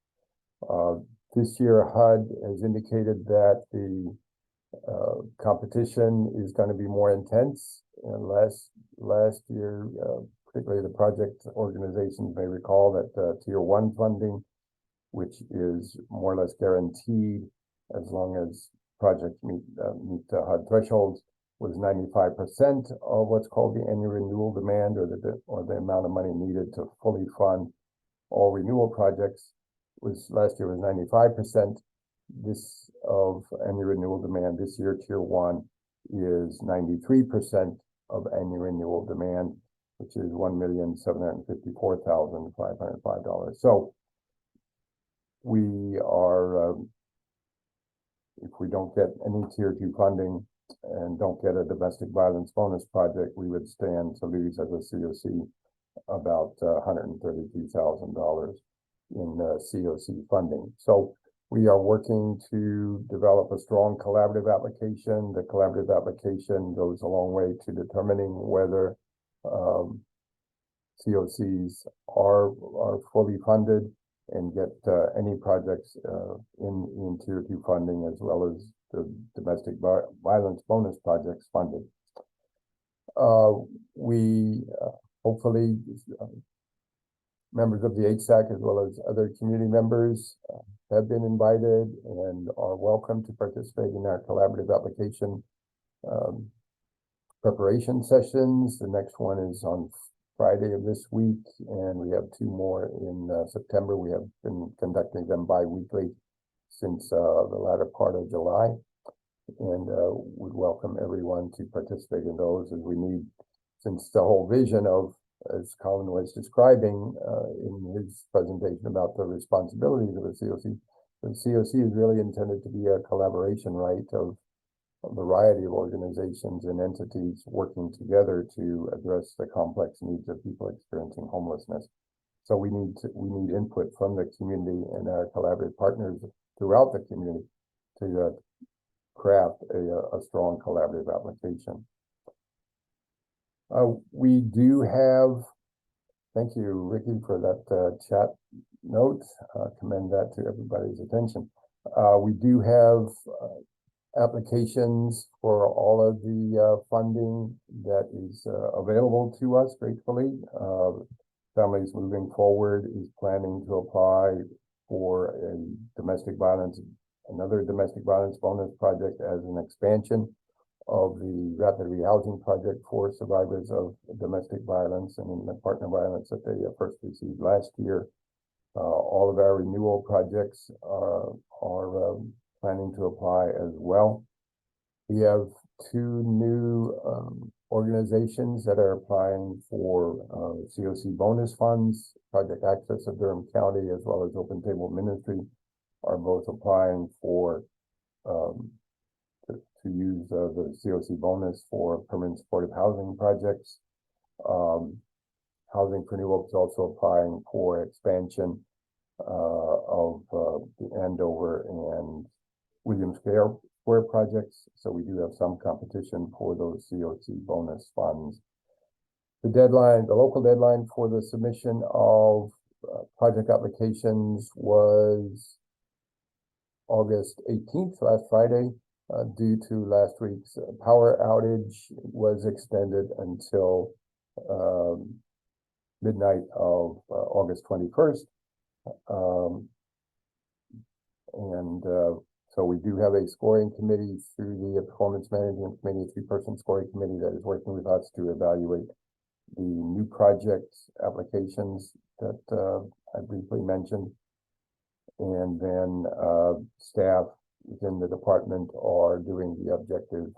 This year, HUD has indicated that the competition is going to be more intense. And last year, particularly the project organizations may recall that Tier 1 funding, which is more or less guaranteed as long as projects meet the HUD thresholds, was 95% of what's called the annual renewal demand, or the amount of money needed to fully fund all renewal projects. Last year was 95%. This of annual renewal demand. This year, Tier 1 is 93% of annual renewal demand, which is $1,754,505. So we are, if we don't get any Tier 2 funding and don't get a domestic violence bonus project, we would stand to lose as a COC about $133,000 in COC funding. So we are working to develop a strong collaborative application. The collaborative application goes a long way to determining whether COCs are fully funded and get any projects in Tier 2 funding, as well as the domestic violence bonus projects funded. we hopefully members of the HSAC as well as other community members have been invited and are welcome to participate in our collaborative application preparation sessions. The next one is on Friday of this week, and we have 2 more in September. We have been conducting them bi-weekly since the latter part of July, and would welcome everyone to participate in those, as we need, since the whole vision of, as Colin was describing in his presentation about the responsibilities of the COC. The COC is really intended to be a collaboration, right, of a variety of organizations and entities working together to address the complex needs of people experiencing homelessness. So we need input from the community and our collaborative partners throughout the community to craft a strong collaborative application. We do have, thank you, Ricky, for that chat note. Commend that to everybody's attention. We do have applications for all of the funding that is available to us, gratefully. Families Moving Forward is planning to apply for another domestic violence bonus project as an expansion of the rapid rehousing project for survivors of domestic violence and partner violence that they first received last year. All of our renewal projects are planning to apply as well. We have 2 new organizations that are applying for COC bonus funds. Project Access of Durham County as well as Open Table Ministry are both applying for to use the COC bonus for permanent supportive housing projects. Housing for New Hope is also applying for expansion of the Andover and Williams Square projects. So we do have some competition for those COC bonus funds. The local deadline for the submission of project applications was August 18th, last Friday. Due to last week's power outage, was extended until midnight of August 21st. So we do have a scoring committee through the Performance Management Committee, a 3-person scoring committee that is working with us to evaluate the new project applications that I briefly mentioned. And then staff within the department are doing the objective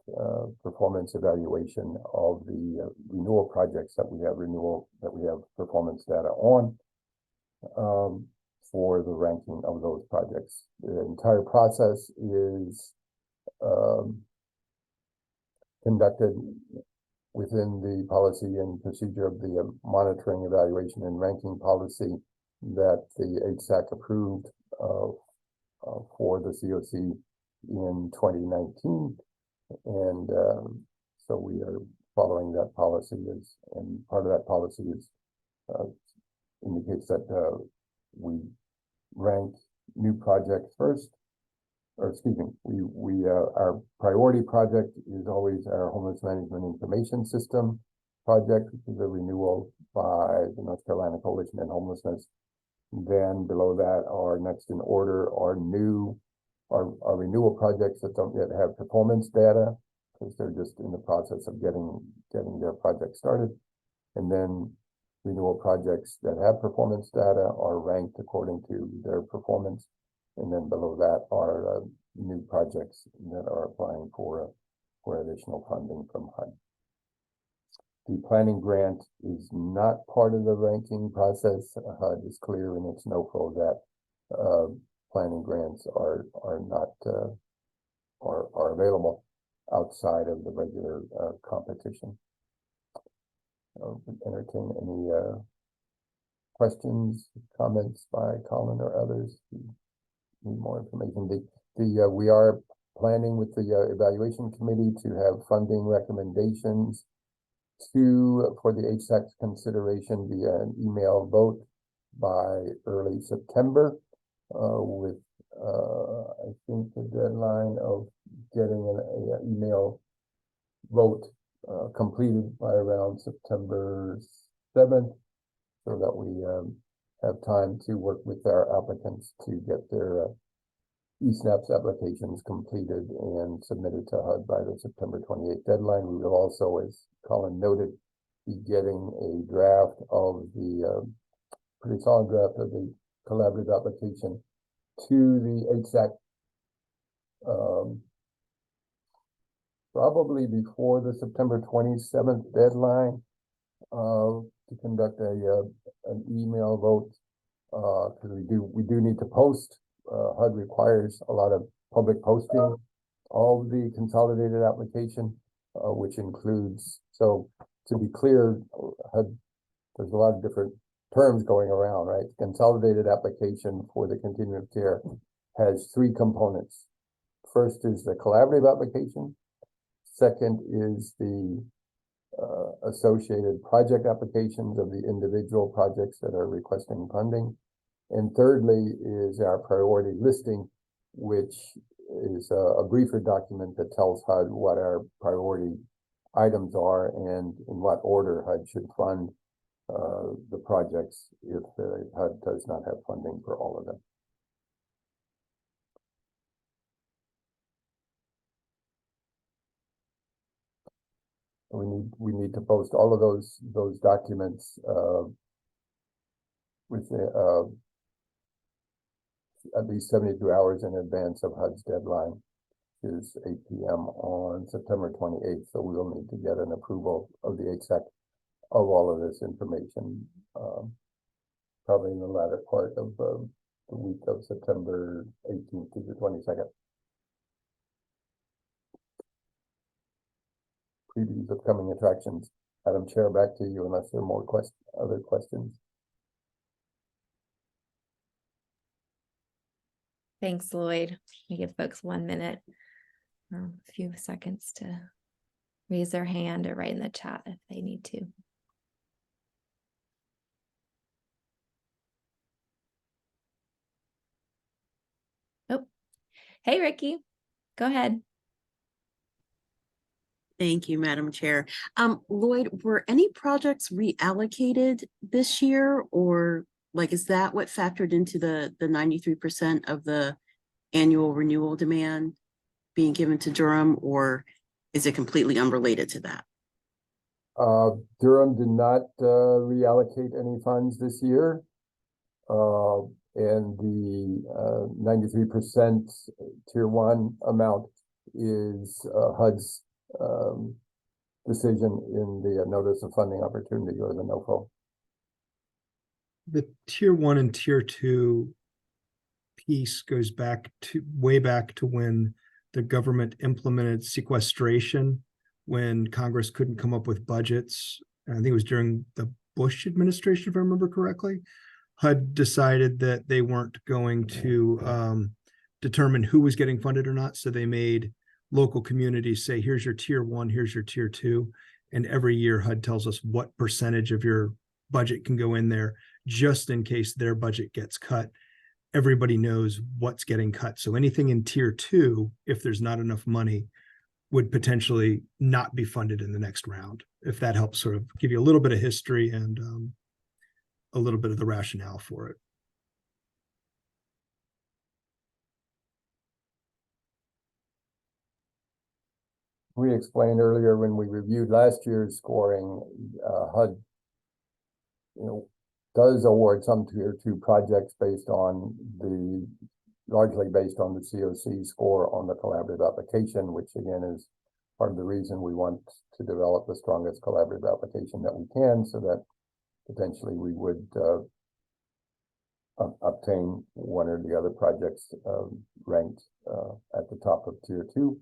performance evaluation of the renewal projects that we have performance data on for the ranking of those projects. The entire process is conducted within the policy and procedure of the monitoring, evaluation, and ranking policy that the HSAC approved for the COC in 2019. And so we are following that policy, and part of that policy is indicates that we rank new projects first, or excuse me, our priority project is always our Homeless Management Information System project, which is a renewal by the North Carolina Coalition on Homelessness. Then below that are next in order are renewal projects that don't yet have performance data, because they're just in the process of getting their project started. And then renewal projects that have performance data are ranked according to their performance. And then below that are new projects that are applying for additional funding from HUD. The planning grant is not part of the ranking process. HUD is clear in its NOFO that planning grants are not are available outside of the regular competition. Entertain any questions, comments by Colin or others who need more information. We are planning with the evaluation committee to have funding recommendations for the HSAC's consideration via an email vote by early September, with I think the deadline of getting an email vote completed by around September 7th, so that we have time to work with our applicants to get their eSNAPS applications completed and submitted to HUD by the September 28th deadline. We will also, as Colin noted, be getting a draft of the pretty solid draft of the collaborative application to the HSAC probably before the September 27th deadline to conduct an email vote, because we do need to post. HUD requires a lot of public posting of the consolidated application, which includes, so to be clear, HUD, there's a lot of different terms going around, right? Consolidated application for the continuum of care has three components. First is the collaborative application. Second is the associated project applications of the individual projects that are requesting funding. And thirdly is our priority listing, which is a briefer document that tells HUD what our priority items are and in what order HUD should fund the projects if HUD does not have funding for all of them. We need to post all of those documents with at least 72 hours in advance of HUD's deadline, which is 8 p.m. on September 28th. So we will need to get an approval of the HSAC of all of this information, probably in the latter part of the week of September 18th to the 22nd. Previews of coming attractions. Madam Chair, back to you unless there are more other questions. Thanks, Lloyd. We give folks 1 minute, or a few seconds to raise their hand or write in the chat if they need to. Oh, hey, Ricky, go ahead. Thank you, Madam Chair. Lloyd, were any projects reallocated this year, or like, is that what factored into the 93% of the annual renewal demand being given to Durham, or is it completely unrelated to that? Durham did not reallocate any funds this year. And the 93% tier 1 amount is HUD's decision in the notice of funding opportunity, or the NOFO. The tier 1 and tier 2 piece goes back to way back to when the government implemented sequestration, when Congress couldn't come up with budgets. I think it was during the Bush administration, if I remember correctly. HUD decided that they weren't going to determine who was getting funded or not. So they made local communities say, here's your tier 1, here's your tier 2. And every year HUD tells us what percentage of your budget can go in there, just in case their budget gets cut. Everybody knows what's getting cut. So anything in tier 2, if there's not enough money, would potentially not be funded in the next round. If that helps sort of give you a little bit of history and a little bit of the rationale for it. We explained earlier when we reviewed last year's scoring, HUD, does award some tier 2 projects largely based on the COC score on the collaborative application, which again is part of the reason we want to develop the strongest collaborative application that we can, so that potentially we would obtain one or the other projects ranked at the top of tier 2.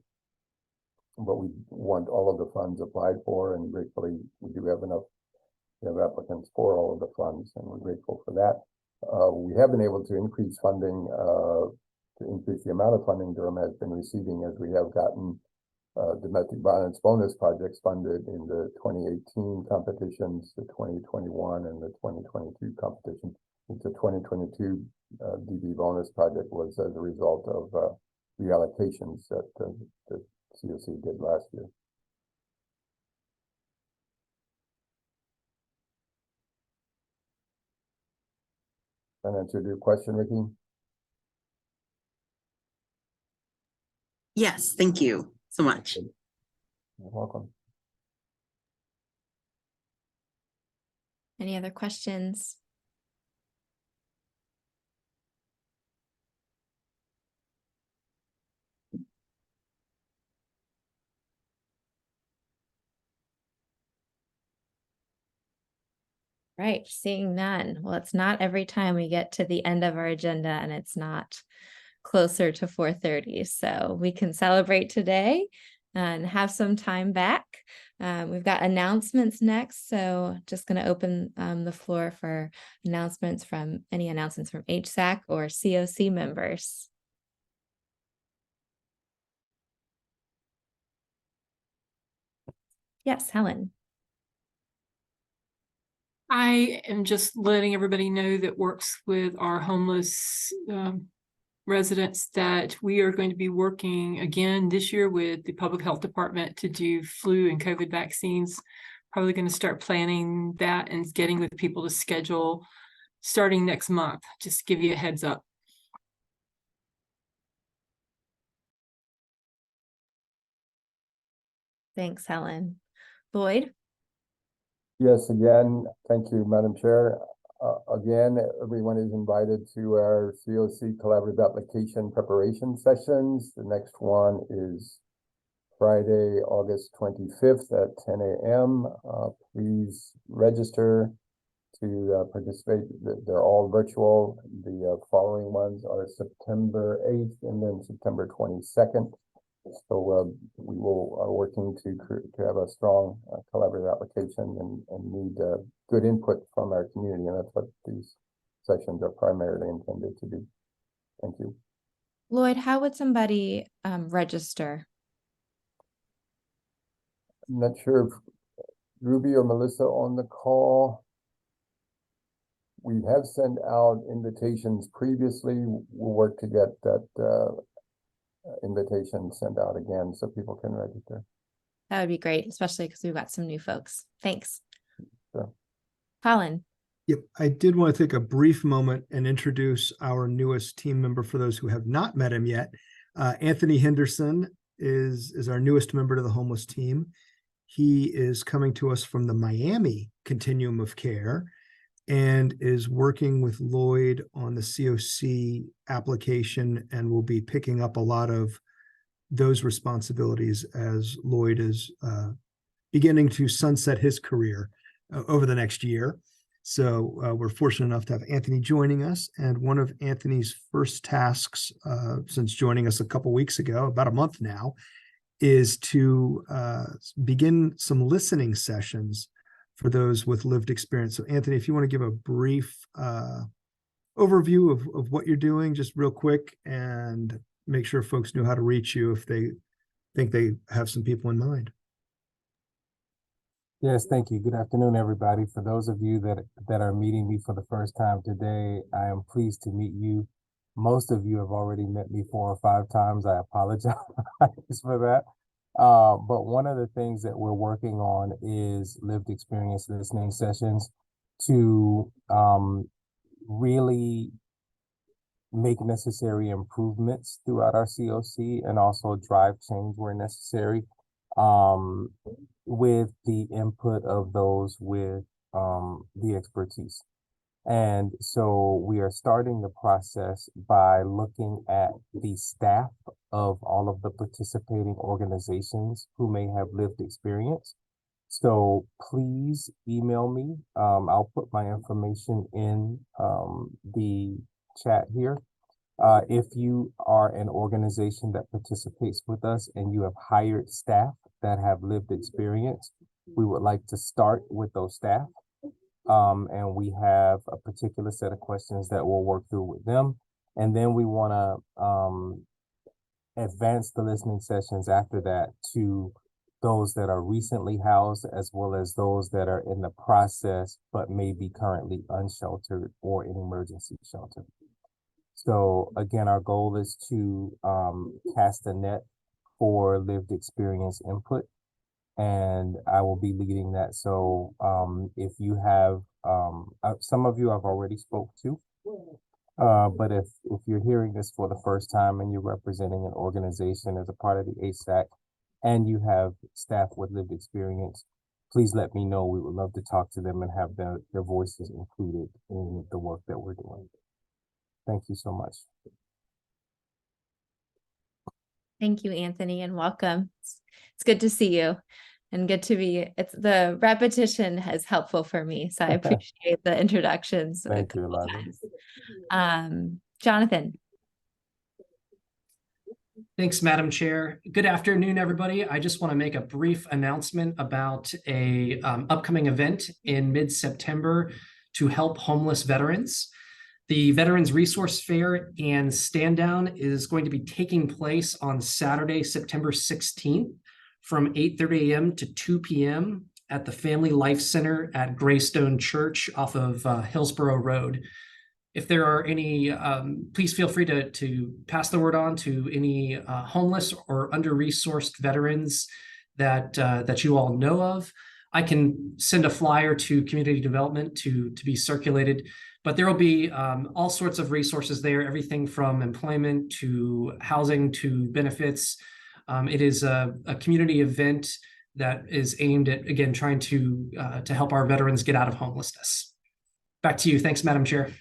But we want all of the funds applied for, and gratefully we do have enough applicants for all of the funds, and we're grateful for that. We have been able to increase funding, to increase the amount of funding Durham has been receiving, as we have gotten domestic violence bonus projects funded in the 2018 competitions, the 2021 and the 2022 competition. The 2022 DB bonus project was as a result of reallocations that the COC did last year. That answered your question, Ricky? Yes, thank you so much. You're welcome. Any other questions? Right, seeing none. Well, it's not every time we get to the end of our agenda and it's not closer to 4:30. So we can celebrate today and have some time back. We've got announcements next. So just going to open the floor for announcements from HSAC or COC members. Yes, Helen. I am just letting everybody know that works with our homeless residents that we are going to be working again this year with the Public Health Department to do flu and COVID vaccines. Probably going to start planning that and getting with people to schedule starting next month. Just give you a heads up. Thanks, Helen. Lloyd? Yes, again, thank you, Madam Chair. Again, everyone is invited to our COC collaborative application preparation sessions. The next one is Friday, August 25th at 10 a.m. Please register to participate. They're all virtual. The following ones are September 8th and then September 22nd. So we are working to have a strong collaborative application and need good input from our community, and that's what these sessions are primarily intended to do. Thank you. Lloyd, how would somebody register? I'm not sure if Ruby or Melissa on the call. We have sent out invitations previously. We'll work to get that invitation sent out again so people can register. That would be great, especially because we've got some new folks. Thanks. Sure. Colin. Yep, I did want to take a brief moment and introduce our newest team member for those who have not met him yet. Anthony Henderson is our newest member to the homeless team. He is coming to us from the Miami Continuum of Care and is working with Lloyd on the COC application and will be picking up a lot of those responsibilities as Lloyd is beginning to sunset his career over the next year. So we're fortunate enough to have Anthony joining us. And one of Anthony's first tasks since joining us a couple weeks ago, about a month now, is to begin some listening sessions for those with lived experience. So Anthony, if you want to give a brief overview of what you're doing, just real quick, and make sure folks know how to reach you if they think they have some people in mind. Yes, thank you. Good afternoon, everybody. For those of you that are meeting me for the first time today, I am pleased to meet you. Most of you have already met me 4 or 5 times. I apologize for that. But one of the things that we're working on is lived experience listening sessions to really make necessary improvements throughout our COC and also drive change where necessary, with the input of those with the expertise. And so we are starting the process by looking at the staff of all of the participating organizations who may have lived experience. So please email me. I'll put my information in the chat here. If you are an organization that participates with us and you have hired staff that have lived experience, we would like to start with those staff. And we have a particular set of questions that we'll work through with them. And then we want to advance the listening sessions after that to those that are recently housed, as well as those that are in the process, but may be currently unsheltered or in emergency shelter. So again, our goal is to cast a net for lived experience input, and I will be leading that. So if you have, some of you I've already spoke to, But if you're hearing this for the first time and you're representing an organization as a part of the HSAC and you have staff with lived experience, please let me know. We would love to talk to them and have their voices included in the work that we're doing. Thank you so much. Thank you, Anthony, and welcome. It's good to see you and good to be, it's the repetition is helpful for me. So I appreciate the introductions. a Thank you, couple Eliza. times. Jonathan. Thanks, Madam Chair. Good afternoon, everybody. I just want to make a brief announcement about a upcoming event in mid-September to help homeless veterans. The Veterans Resource Fair and Stand Down is going to be taking place on Saturday, September 16th from 8:30 a.m. to 2 p.m. at the Family Life Center at Greystone Church off of Hillsborough Road. If there are any, please feel free to pass the word on to any homeless or under-resourced veterans that you all know of. I can send a flyer to community development to be circulated, but there will be all sorts of resources there, everything from employment to housing to benefits. It is a community event that is aimed at, again, trying to help our veterans get out of homelessness. Back to you. Thanks, Madam Chair.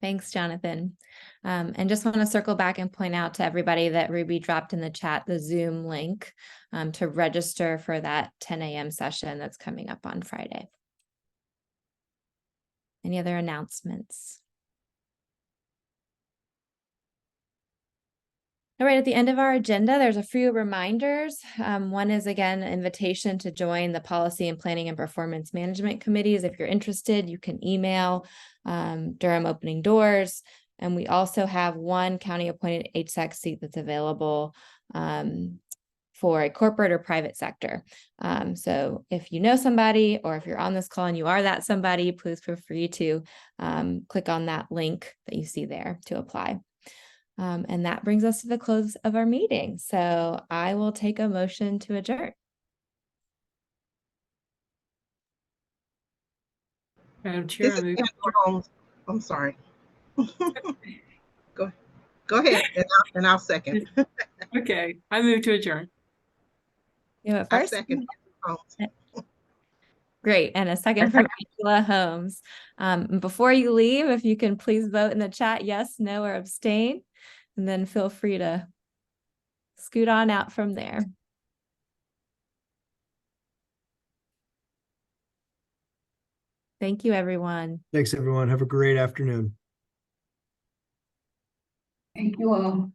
Thanks, Jonathan. And just want to circle back and point out to everybody that Ruby dropped in the chat the Zoom link to register for that 10 a.m. session that's coming up on Friday. Any other announcements? All right, at the end of our agenda, there's a few reminders. One is, again, an invitation to join the Policy and Planning and Performance Management Committees. If you're interested, you can email Durham Opening Doors. And we also have one county-appointed HSAC seat that's available for a corporate or private sector. So if you know somebody, or if you're on this call and you are that somebody, please feel free to click on that link that you see there to apply. And that brings us to the close of our meeting. So I will take a motion to adjourn. Madam Chair, This I is move. Angela Holmes. I'm sorry. Go ahead, and I'll second. Okay, I move to adjourn. You know, I first. second. Great, and a second from Angela Holmes. Before you leave, if you can please vote in the chat, yes, no, or abstain, and then feel free to scoot on out from there. Thank you, everyone. Thanks, everyone. Have a great afternoon. Thank you all.